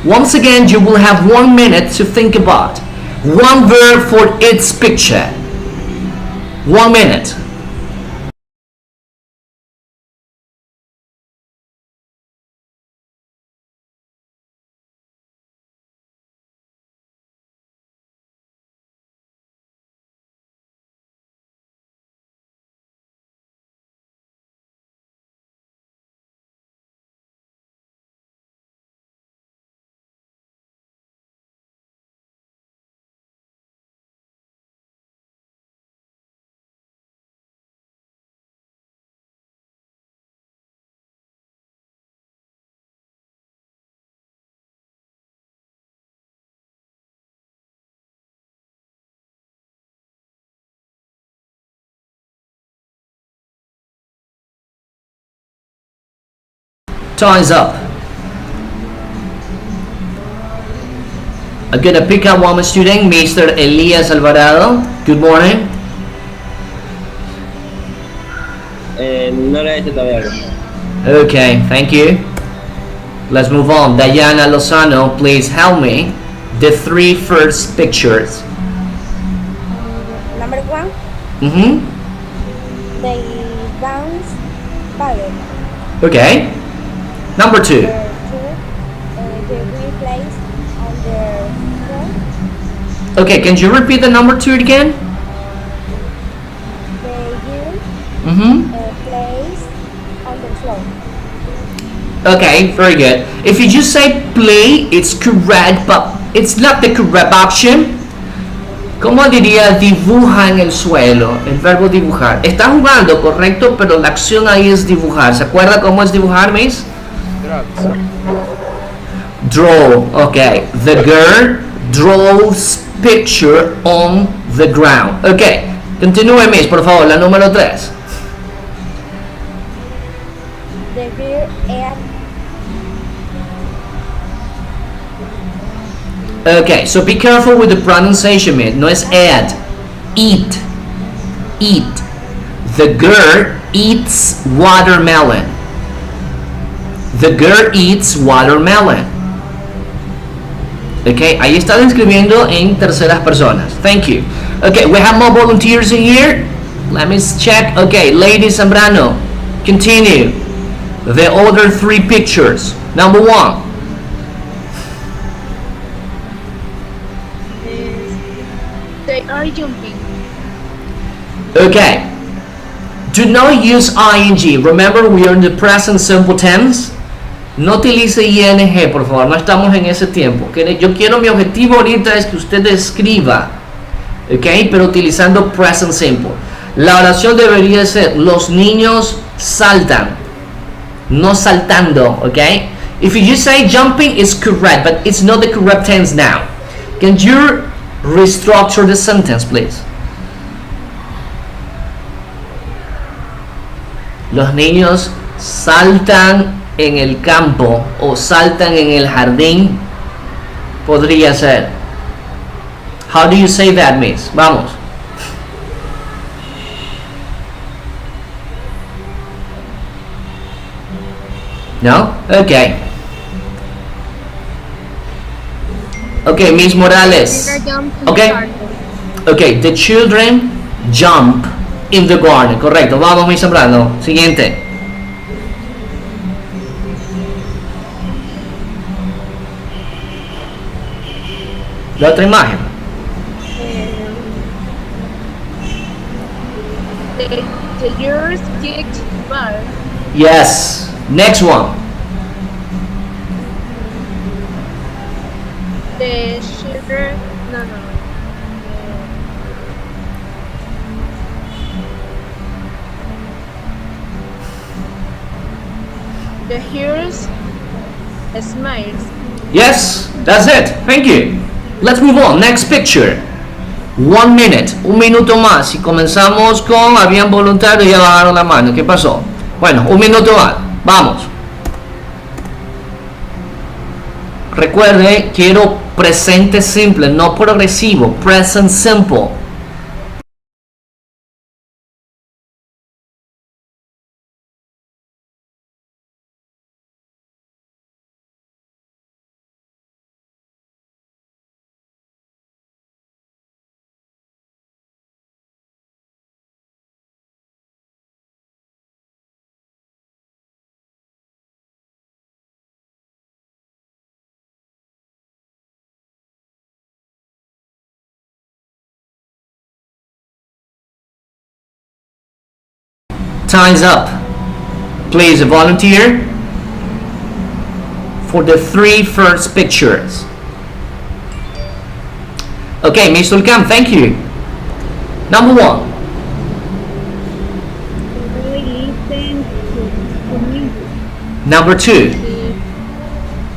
Once again, you will have 1 minute to think about one verb for each picture. 1 minute. Time's up. I'm gonna pick up one more student, Mr. Elias Alvarado. Good morning. No le he hecho todavía. Okay, thank you. Let's move on. Diana Lozano, please help me. The 3 first pictures. Number 1, they dance ballet. Okay. Number 2. Number 2, they will place on their floor. Okay, can you repeat the number 2 again? They will place on the floor. Okay, very good. If you just say play, it's correct, but it's not the correct option. ¿Cómo diría dibuja en el suelo? El verbo dibujar. Está jugando, correcto, pero la acción ahí es dibujar. ¿Se acuerda cómo es dibujar, Miss? Draw. Okay. The girl draws picture on the ground. Okay. Continúe, Miss, por favor, la número 3. The beer and Okay, so be careful with the pronunciation, Miss. No es add. Eat. Eat. The girl eats watermelon. The girl eats watermelon. Okay, ahí está escribiendo en terceras personas. Thank you. Okay, we have more volunteers in here. Let me check. Okay, Lady Zambrano, continue. The other three pictures. Number one. They are jumping. Okay. Do not use ing. Remember, we are in the present simple tense. No utilice ing, por favor. No estamos en ese tiempo. Yo quiero, mi objetivo ahorita es que usted escriba, ok, pero utilizando present simple. La oración debería ser: los niños saltan, no saltando, ok. If you say jumping, it's correct, but it's not the correct tense now. Can you restructure the sentence, please? Los niños saltan en el campo o saltan en el jardín. Podría ser. How do you say that, miss? Vamos. No? Okay. Okay, Miss Morales. Okay. Okay, the children jump in the garden. Correcto. Vamos, Miss Zambrano. Siguiente. La otra imagen. The girls kicked ball. Yes. Next one. The children. No. The heroes smiles. Yes, that's it. Thank you. Let's move on. Next picture. 1 minute. Un minuto más. Y comenzamos con habían voluntarios y ya bajaron la mano. ¿Qué pasó? Bueno, un minuto más. Vamos. Recuerde, quiero presente simple, no progresivo. Present simple. Time's up. Please, a volunteer for the 3 first pictures. Okay, Miss Tulcam, thank you. Number 1. Boy listens to music. Number 2.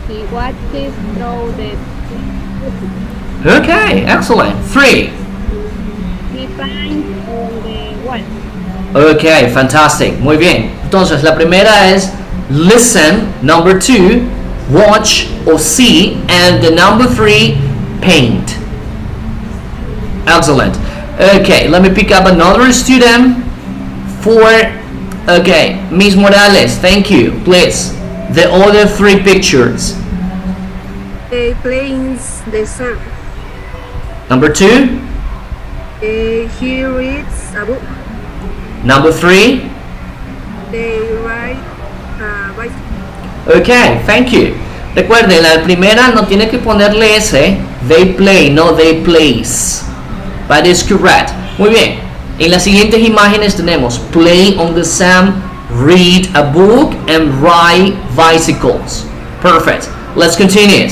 He watches through the Okay, excellent. 3. he finds on the wall. Okay, fantastic. Muy bien. Entonces, la primera es listen. Number 2, watch or see. And the number 3, paint. Excellent. Okay, let me pick up another student for, okay, Miss Morales, thank you. Please, the other 3 pictures. They play in the sun. Number 2, He reads a book. number 3. They ride a bicycle. Okay, thank you. Recuerden, la primera no tiene que ponerle S. They play, no they plays. But it's correct. Muy bien. En las siguientes imágenes tenemos play on the sand, read a book, and ride bicycles. Perfect. Let's continue.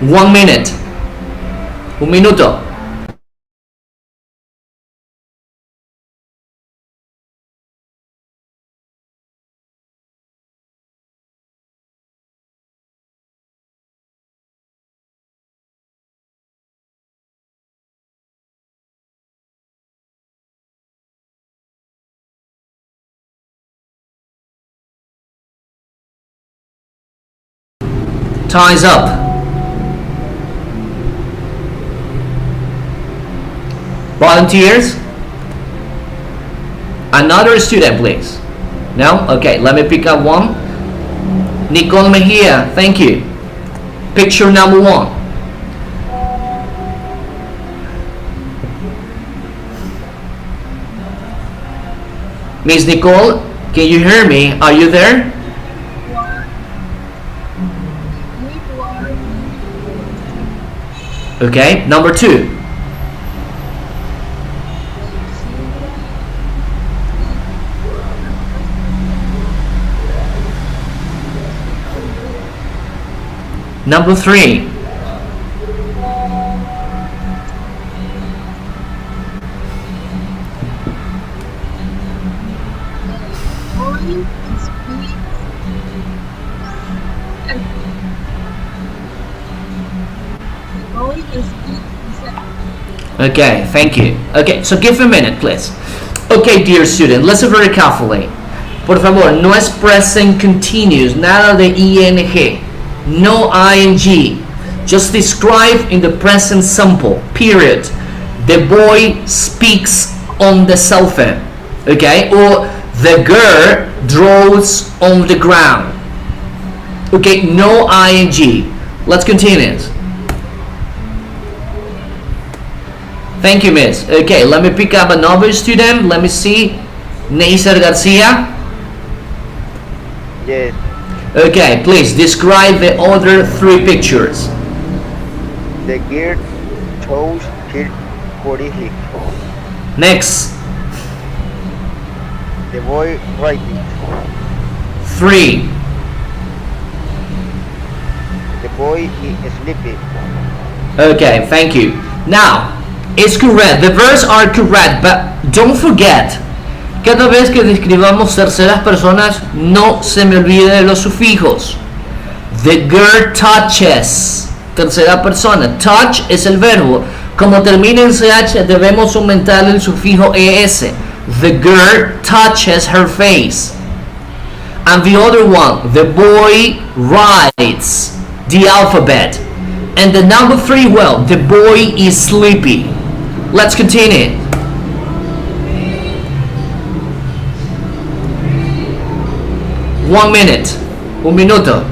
1 minute. Un minuto. Time's up. Volunteers? Another student, please. No? Okay, let me pick up one. Nicole Mejia, thank you. Picture number 1. Miss Nicole, can you hear me? Are you there? Okay, number 2. Number 3. Okay, thank you. Okay, so give a minute, please. Okay, dear student, listen very carefully. Por favor, no es present continuous, nada de ing, no ing. Just describe in the present simple, period. The boy speaks on the cell phone, okay? Or the girl draws on the ground. Okay, no ing. Let's continue. Thank you, miss. Okay, let me pick up another student. Let me see. Neisser Garcia. Yes. Okay, please describe the other 3 pictures. The girl chose her curricula. Next. The boy writing. 3. The boy is sleeping. Okay, thank you. Now, it's correct. The verbs are correct, but don't forget. Cada vez que describamos terceras personas, no se me olvide de los sufijos. The girl touches. Tercera persona. Touch es el verbo. Como termina en ch, debemos aumentar el sufijo es. The girl touches her face. And the other one, the boy writes the alphabet. And the number 3, well, the boy is sleepy. Let's continue. Un minuto.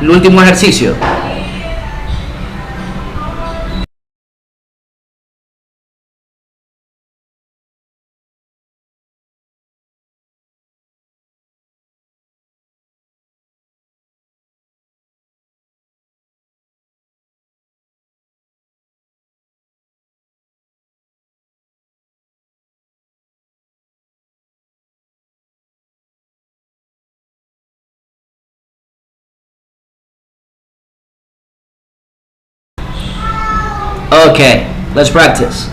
El último ejercicio. Okay, let's practice.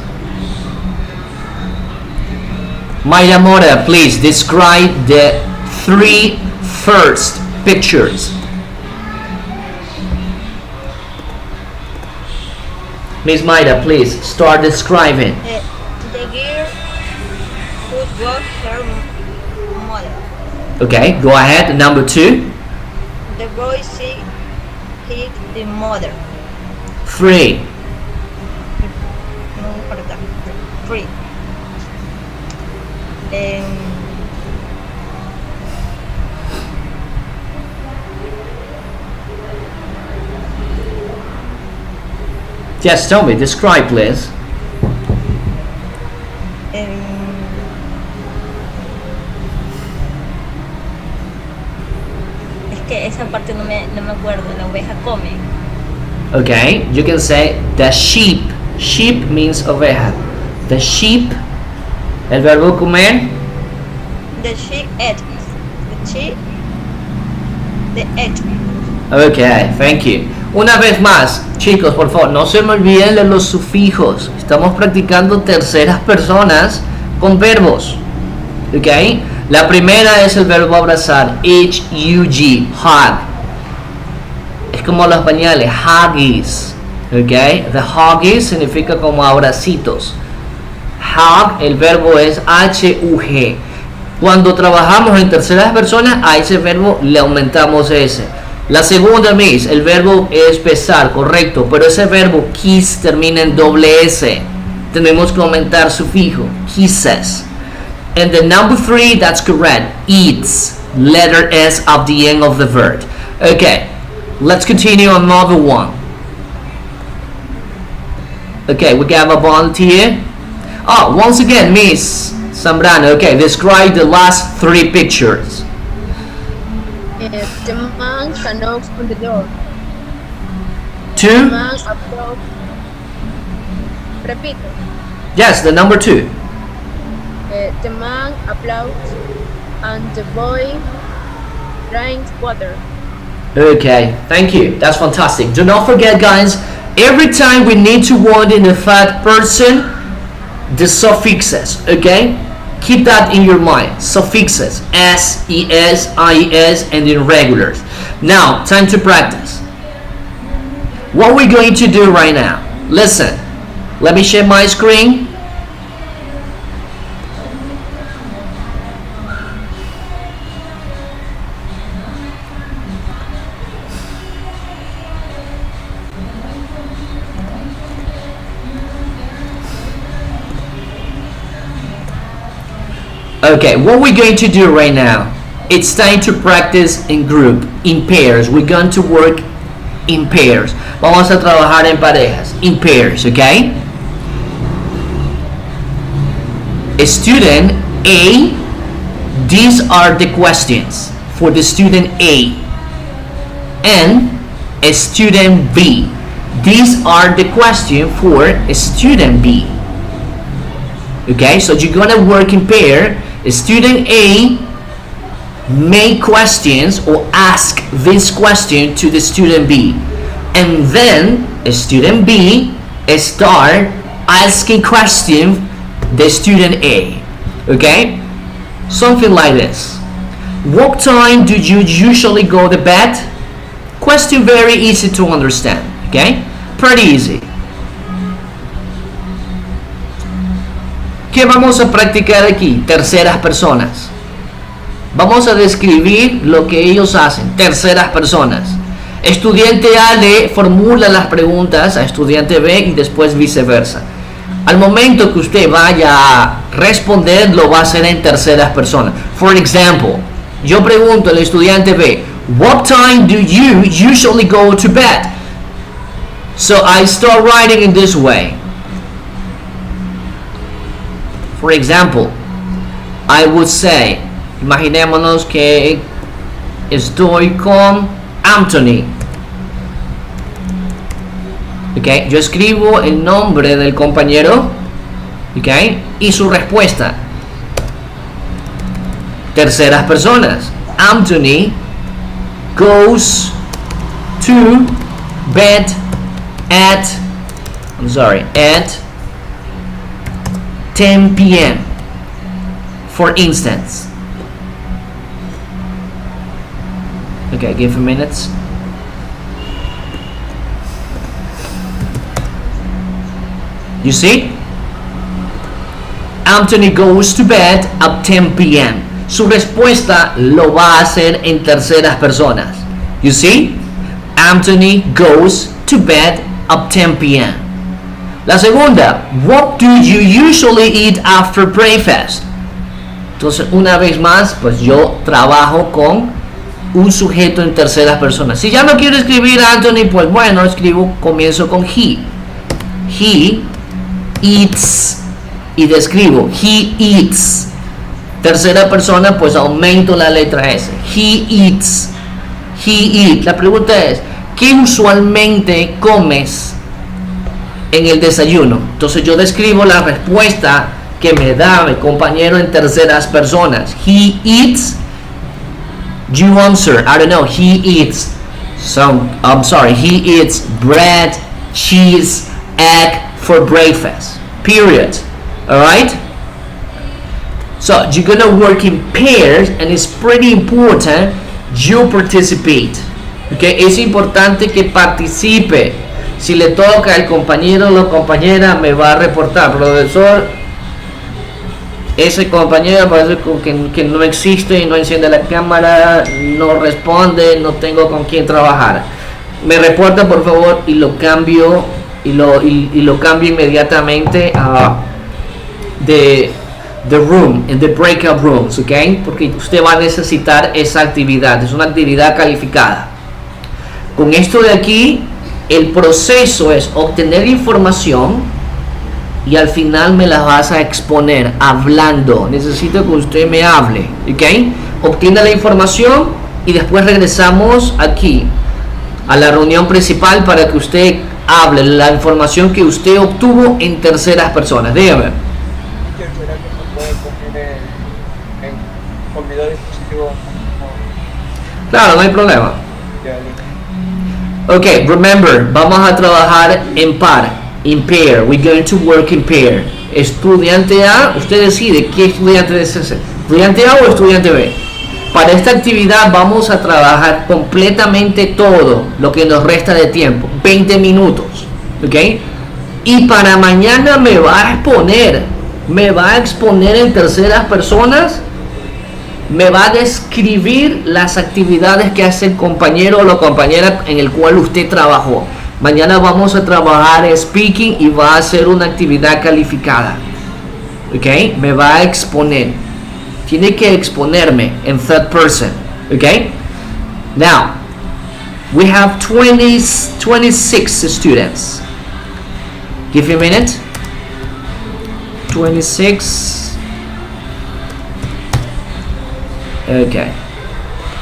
Maya Mora, please describe the 3 first pictures. Miss Maida, please start describing. The girl would walk her mother. Okay, go ahead. Number 2. The boy hit the mother. 3. No, for that. 3. Just tell me, describe, please. Es que esa parte no me acuerdo. La oveja come. Okay, you can say the sheep. Sheep means oveja. The sheep, el verbo comer. The sheep ate. The sheep. The ate. Okay, thank you. Una vez más, chicos, por favor, no se me olviden de los sufijos. Estamos practicando terceras personas con verbos. Okay, la primera es el verbo abrazar. H-U-G, hug. Es como los pañales, huggies. Okay, the huggies significa como abracitos. Hug, el verbo es H-U-G. Cuando trabajamos en terceras personas, a ese verbo le aumentamos ese. La segunda, miss, el verbo es besar, correcto, pero ese verbo kiss termina en doble S. Tenemos que aumentar sufijo, kisses. And the number 3, that's correct, eats, letter S at the end of the verb. Okay, let's continue another one. Okay, we got a volunteer. Oh, once again, miss, Zambrano. Okay, describe the last 3 pictures. The man knocks on the door. 2. Man applauds. Repito. Yes, the number 2. The man applauds and the boy drinks water. Okay, thank you. That's fantastic. Do not forget, guys, every time we need to word in the third person, the suffixes, okay? Keep that in your mind. Suffixes, s, es, ies, and the irregulars. Now, time to practice. What we're going to do right now, listen. Let me share my screen. Okay, what we're going to do right now, it's time to practice in group, in pairs. We're going to work in pairs. Vamos a trabajar en parejas, in pairs, okay? Student A, these are the questions for the student A. And student B, these are the questions for student B. Okay, so you're gonna work in pair. Student A make questions or ask this question to the student B, and then student B start asking question the student A. Okay, something like this. What time do you usually go to bed? Question very easy to understand. Okay, pretty easy. ¿Qué vamos a practicar aquí? Terceras personas. Vamos a describir lo que ellos hacen. Terceras personas. Estudiante A le formula las preguntas a estudiante B y después viceversa. Al momento que usted vaya a responder, lo va a hacer en terceras personas. For example, yo pregunto al estudiante B, what time do you usually go to bed? So I start writing in this way. For example, I would say, imaginémonos que estoy con Anthony. Okay, yo escribo el nombre del compañero, okay, y su respuesta. Terceras personas. Anthony goes to bed at 10 p.m. for instance. Okay, give a minute. You see? Anthony goes to bed at 10 p.m. Su respuesta lo va a hacer en terceras personas. You see? Anthony goes to bed at 10 p.m. La segunda, what do you usually eat after breakfast? Entonces, una vez más, pues yo trabajo con un sujeto en terceras personas. Si ya no quiero escribir Anthony, pues bueno, comienzo con he. He eats y describo. He eats. Tercera persona, pues aumento la letra S. He eats. He eats. La pregunta es, ¿qué usualmente comes en el desayuno? Entonces yo describo la respuesta que me da mi compañero en terceras personas. He eats. You answer, I don't know, he eats he eats bread, cheese, egg for breakfast. Period. Alright? So you're gonna work in pairs, and it's pretty important you participate. Okay? Es importante que participe. Si le toca el compañero o la compañera, me va a reportar, profesor, ese compañero parece que no existe y no enciende la cámara, no responde, no tengo con quién trabajar. Me reporta, por favor, y lo cambio lo cambio inmediatamente a the room, in the breakout rooms, ¿ok? Porque usted va a necesitar esa actividad, es una actividad calificada. Con esto de aquí, el proceso es obtener información, y al final me las vas a exponer hablando. Necesito que usted me hable, ¿ok? Obtiene la información y después regresamos aquí a la reunión principal para que usted hable la información que usted obtuvo en terceras personas. Dígame. ¿Qué será que se puede poner con mi dispositivo? Claro, no hay problema. Ya, listo. Ok, remember, vamos a trabajar en par, in pair. We're going to work in pair. Estudiante A, usted decide qué estudiante es ese. ¿Estudiante A o estudiante B? Para esta actividad vamos a trabajar completamente todo lo que nos resta de tiempo, 20 minutos, ¿ok? Y para mañana me va a exponer en terceras personas, me va a describir las actividades que hace el compañero o la compañera en el cual usted trabajó. Mañana vamos a trabajar speaking y va a ser una actividad calificada, ¿ok? Me va a exponer. Tiene que exponerme en third person, okay? Now, we have 26 students. Give me a minute. 26. Okay.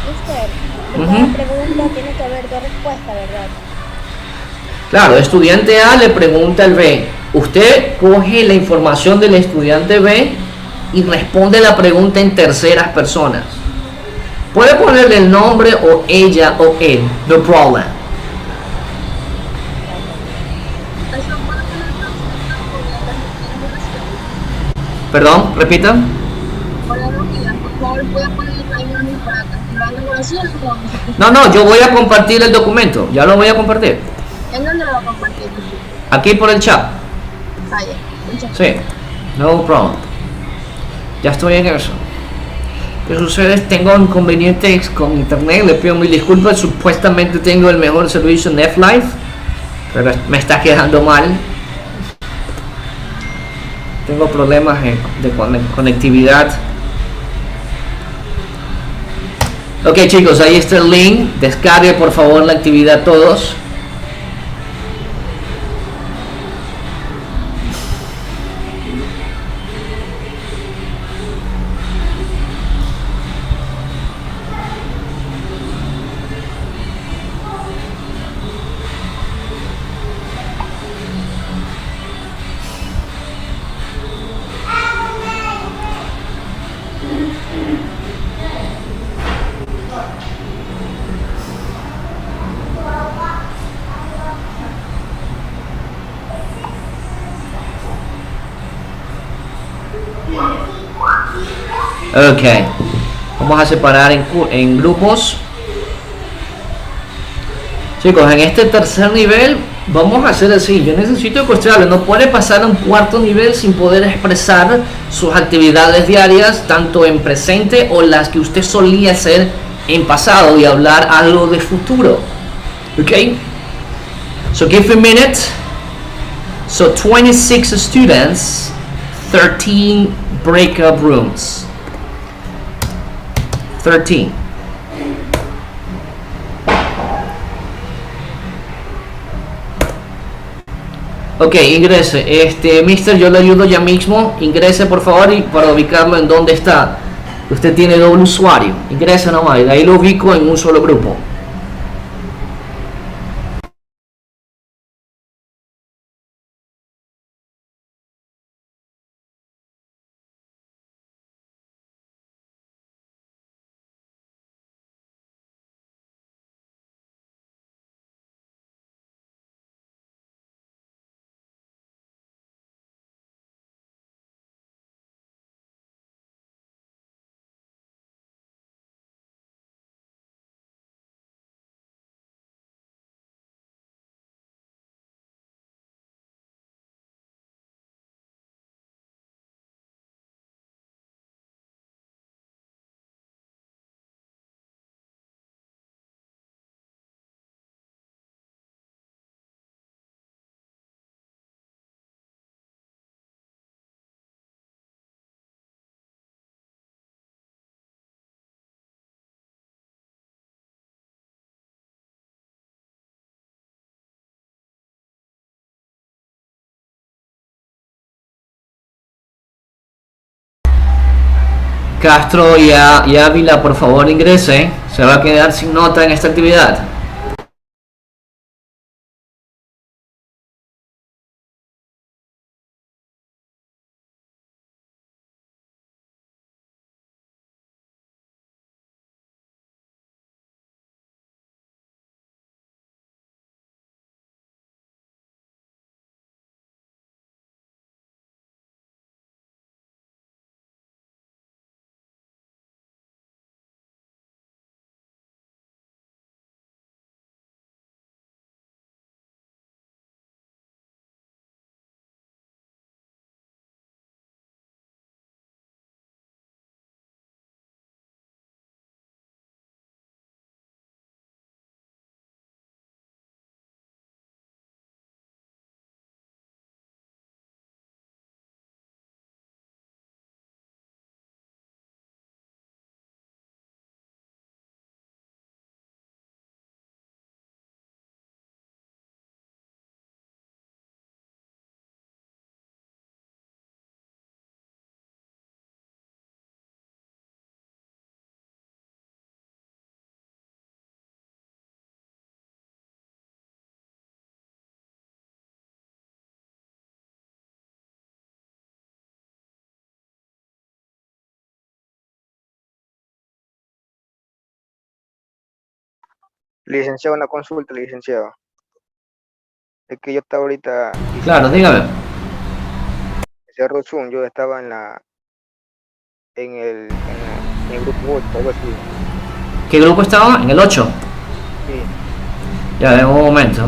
Mister, de cada pregunta tiene que haber dos respuestas, ¿verdad? Claro, estudiante A le pregunta al B. Usted coge la información del estudiante B y responde la pregunta en terceras personas. Puede ponerle el nombre o ella o él, no problem. Perdón, repitan. No, yo voy a compartir el documento, ya lo voy a compartir. ¿En dónde lo va a compartir? Aquí por el chat. Sí, no problem. Ya estoy en eso. ¿Qué sucede? Tengo inconvenientes con internet, le pido mil disculpas. Supuestamente tengo el mejor servicio en F-Life, pero me está quedando mal. Tengo problemas de conectividad. Ok chicos, ahí está el link. Descargue por favor la actividad todos. Ok, vamos a separar en grupos. Chicos, en este tercer nivel vamos a hacer así. Yo necesito que usted hable. No puede pasar a un cuarto nivel sin poder expresar sus actividades diarias, tanto en presente o las que usted solía hacer en pasado, y hablar algo de futuro. Ok, so give me a minute. So 26 students, 13 breakup rooms. 13. Ok, ingrese. Mister, yo le ayudo ya mismo. Ingrese por favor, y para ubicarlo en dónde está. Usted tiene doble usuario. Ingrese nomás y de ahí lo ubico en un solo grupo. Castro y Ávila, por favor ingresen. Se va a quedar sin nota en esta actividad. Licenciado, una consulta, licenciado. Es que yo estaba ahorita Claro, diciendo dígame. Cerro Zoom, yo estaba en el grupo 8, algo así. ¿Qué grupo estaba? En el 8. Sí, Ya, en un momento.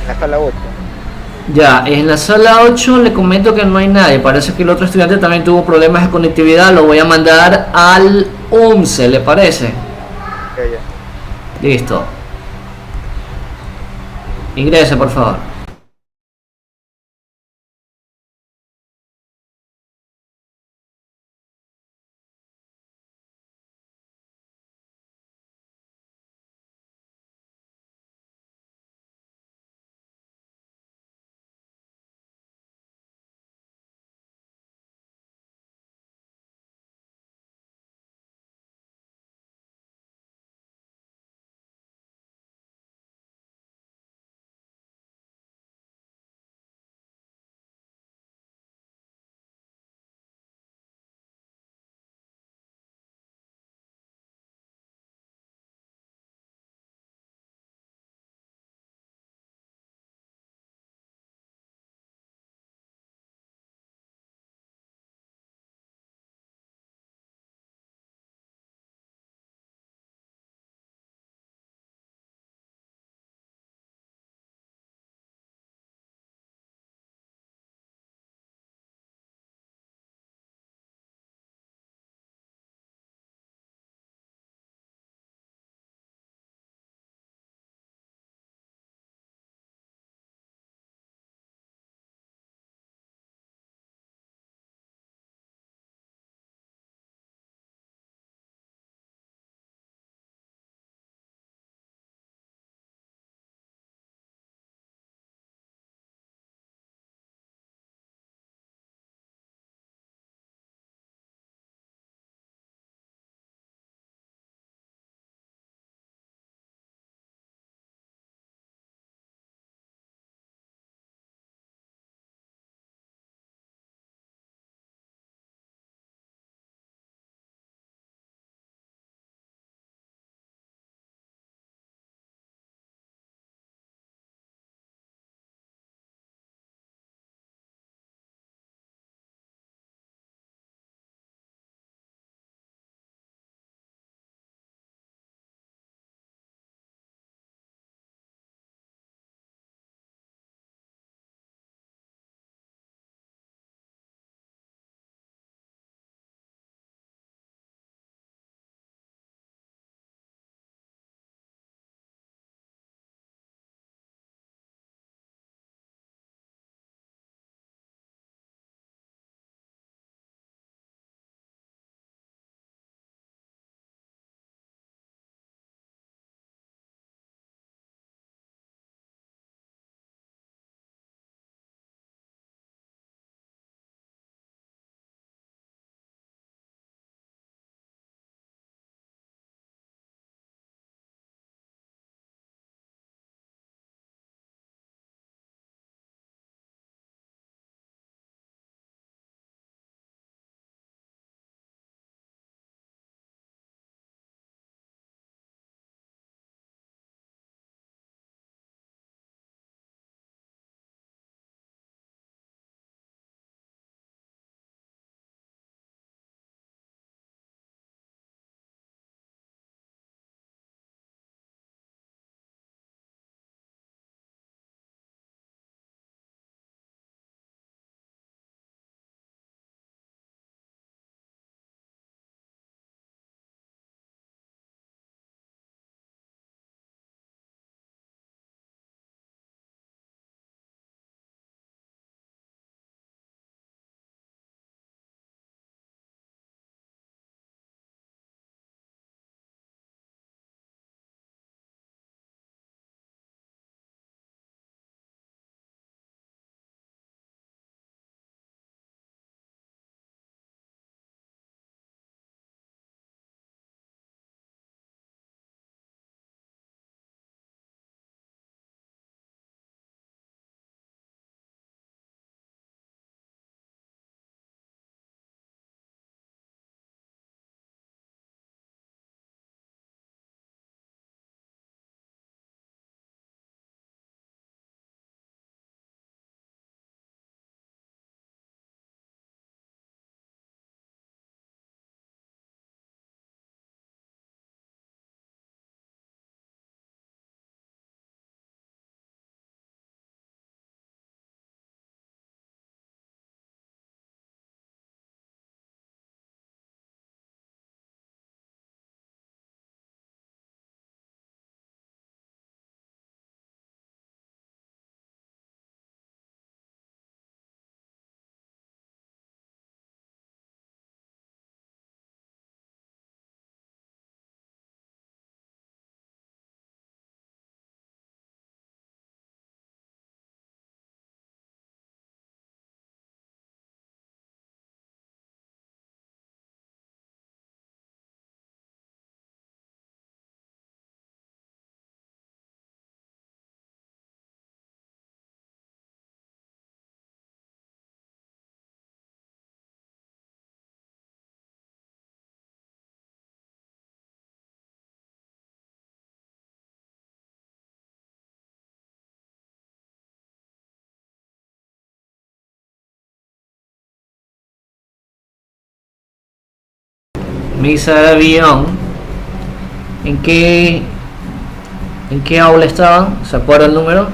en la sala 8. Ya, en la sala 8 le comento que no hay nadie. Parece que el otro estudiante también tuvo problemas de conectividad. Lo voy a mandar al 11, ¿le parece? Ya, ya. Listo. Ingrese, por favor. Misa de avión. ¿En qué aula estaban? ¿Se acuerda el número?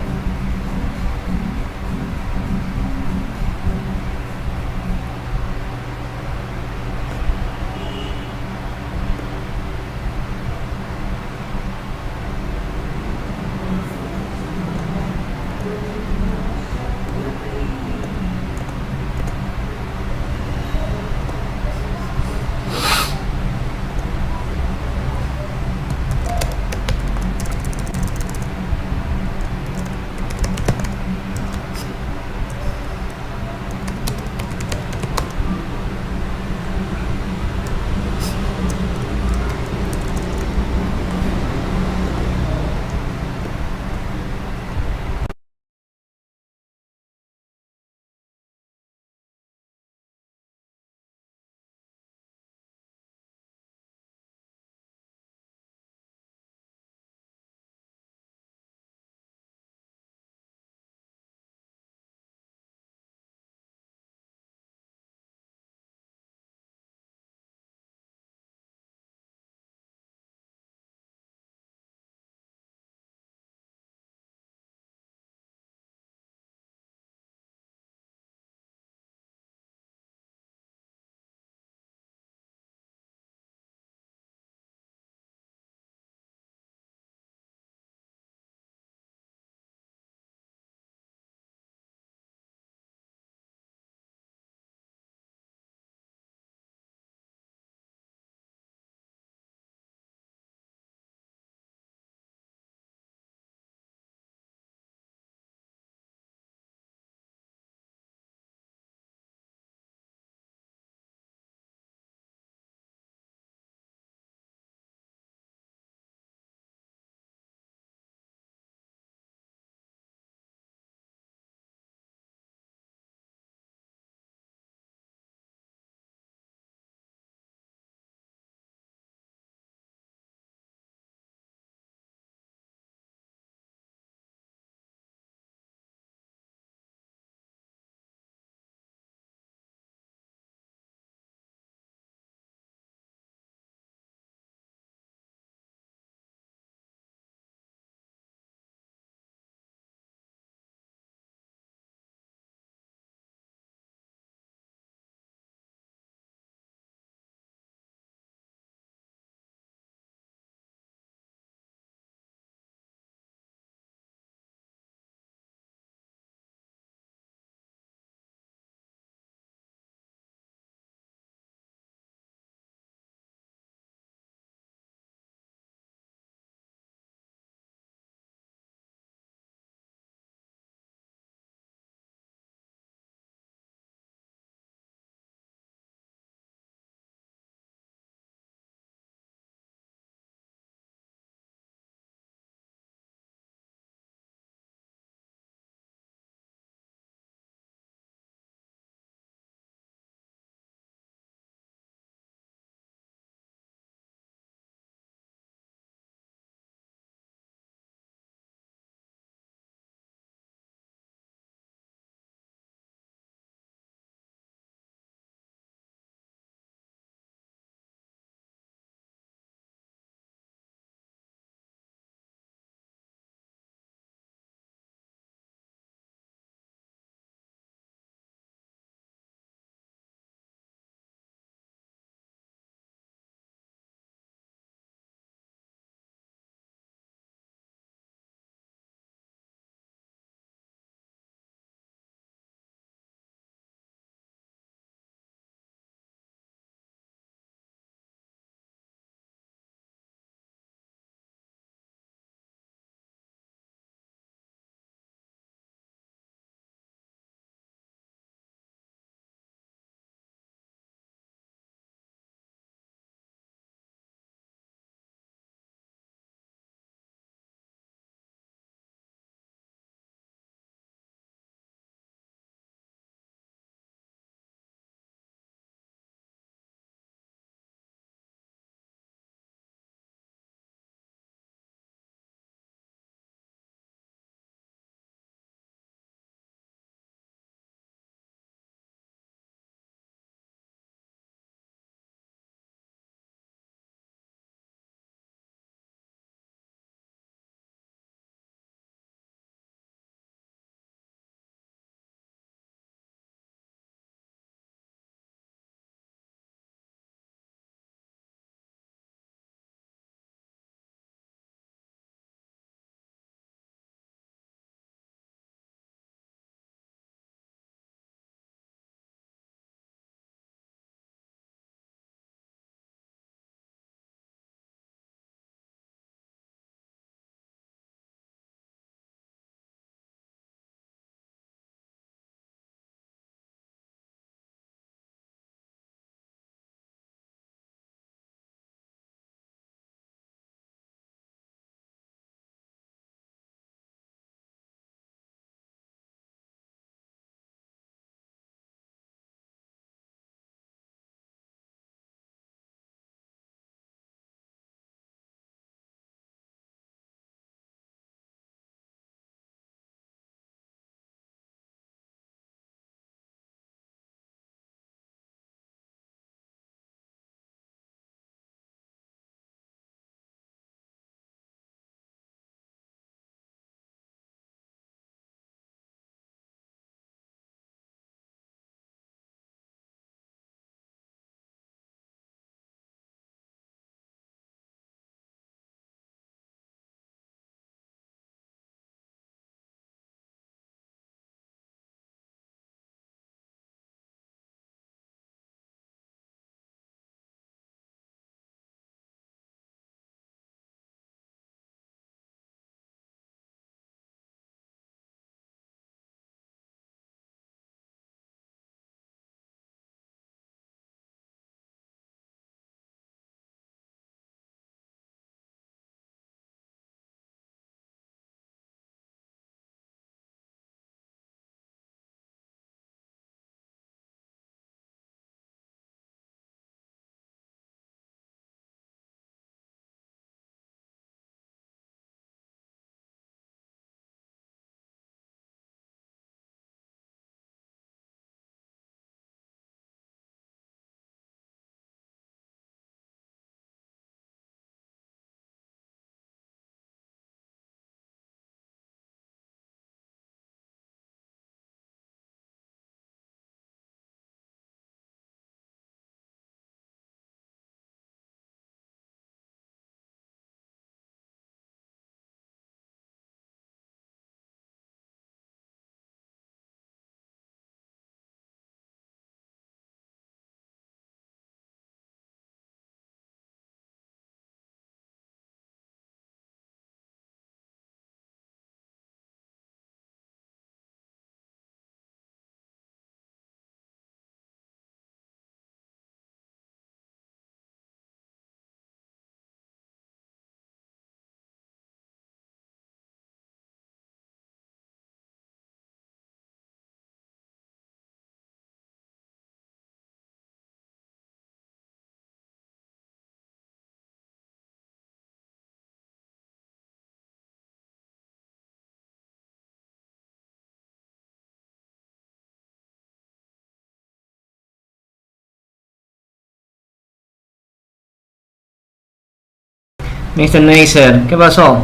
Mr. Neisser, ¿qué pasó?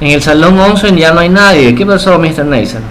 En el salón 11 ya no hay nadie. ¿Qué pasó, Mr. Neisser?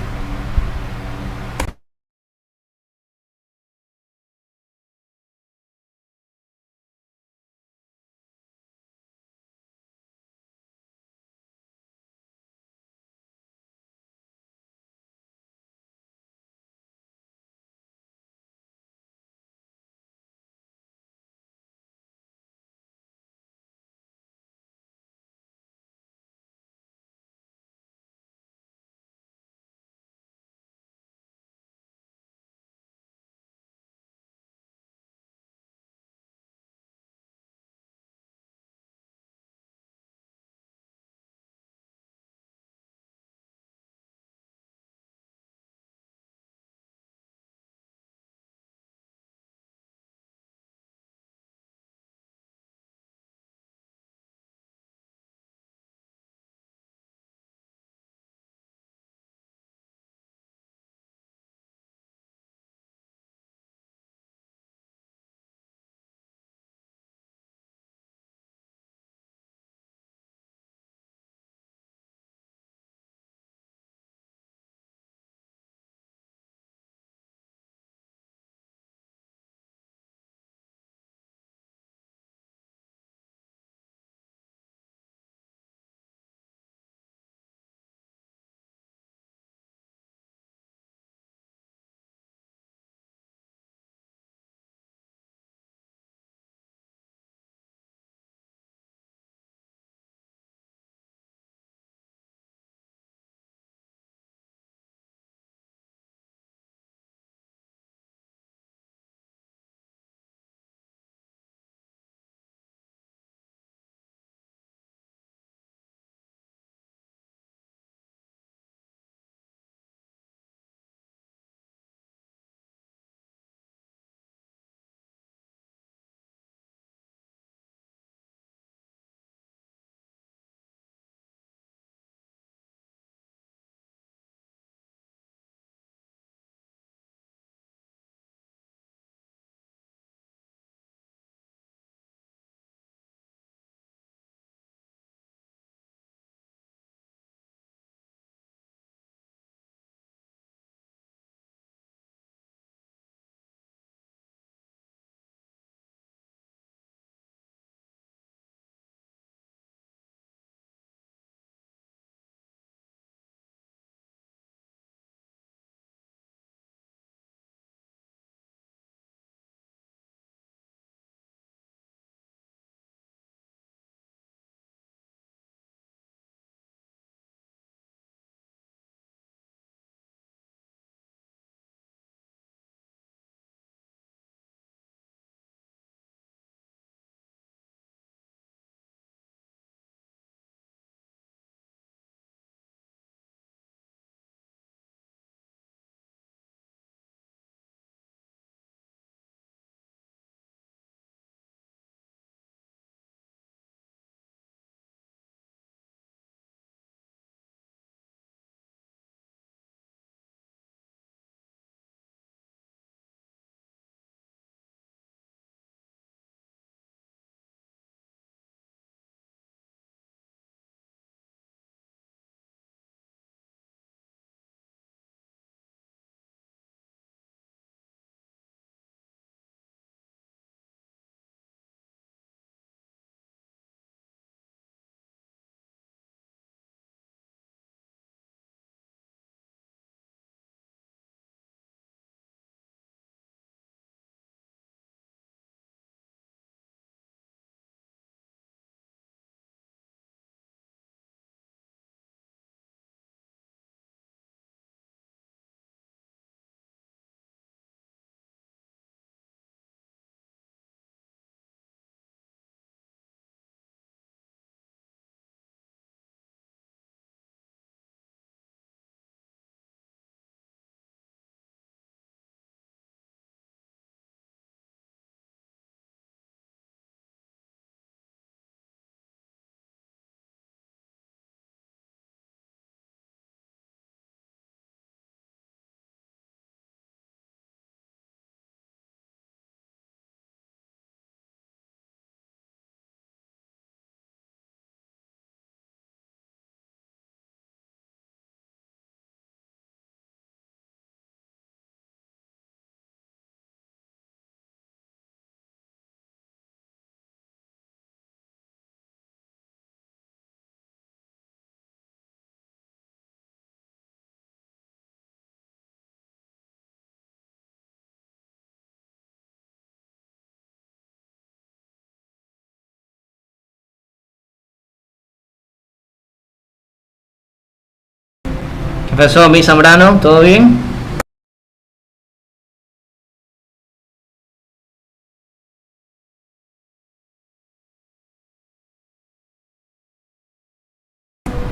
Profesor Miss Zambrano, ¿todo bien?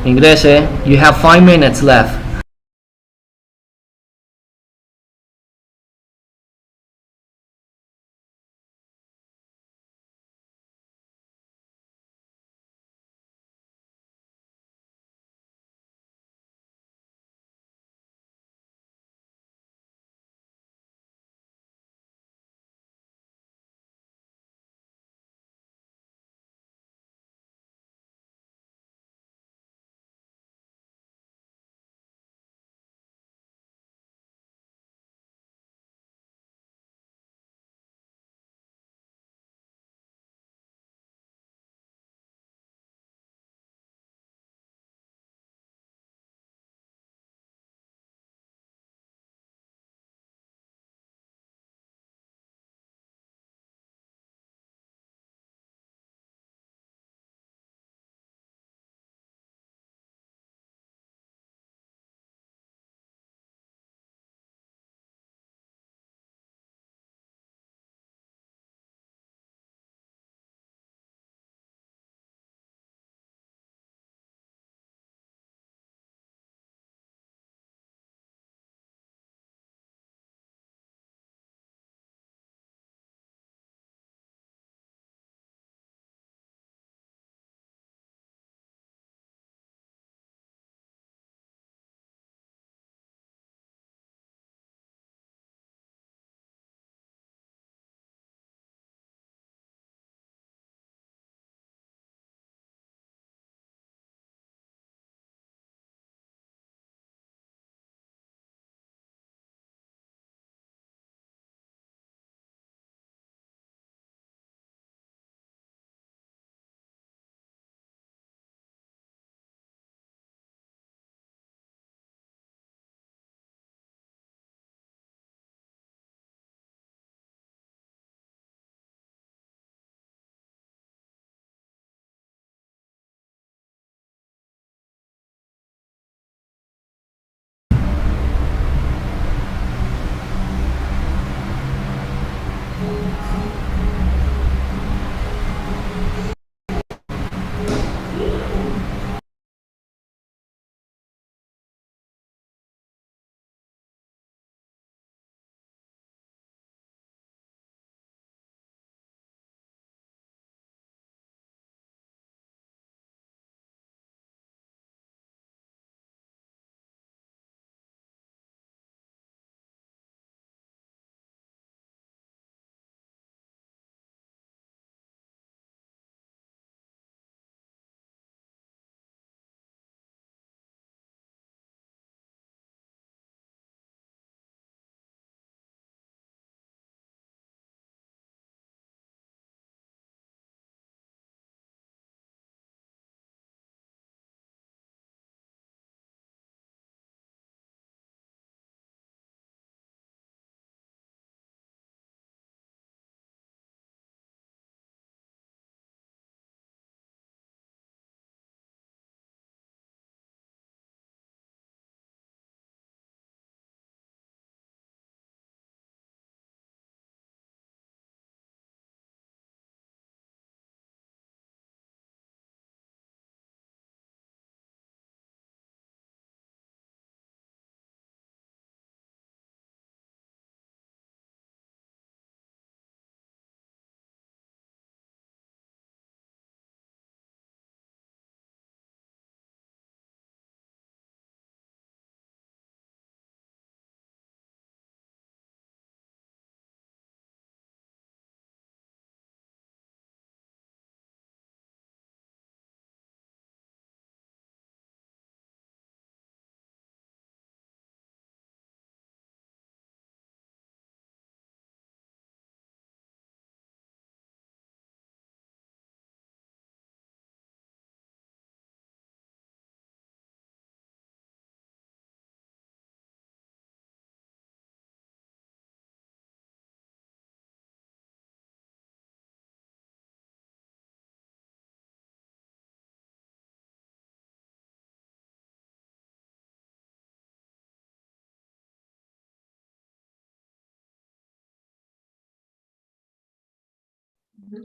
Ingrese. You have 5 minutes left.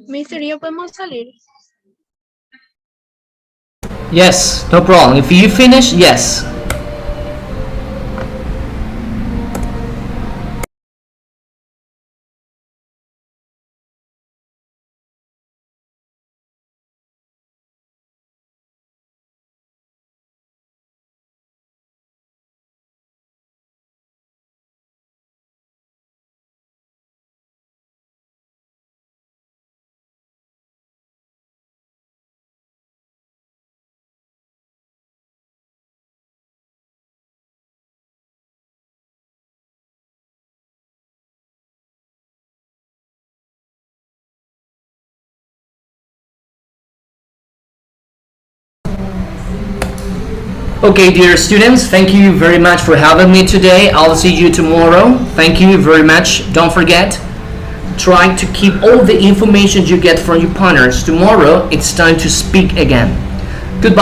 Mister, ¿y yo podemos salir? Yes, no problem. If you finish, yes. Okay, dear students, thank you very much for having me today. I'll see you tomorrow. Thank you very much. Don't forget, try to keep all the information you get from your partners. Tomorrow, it's time to speak again.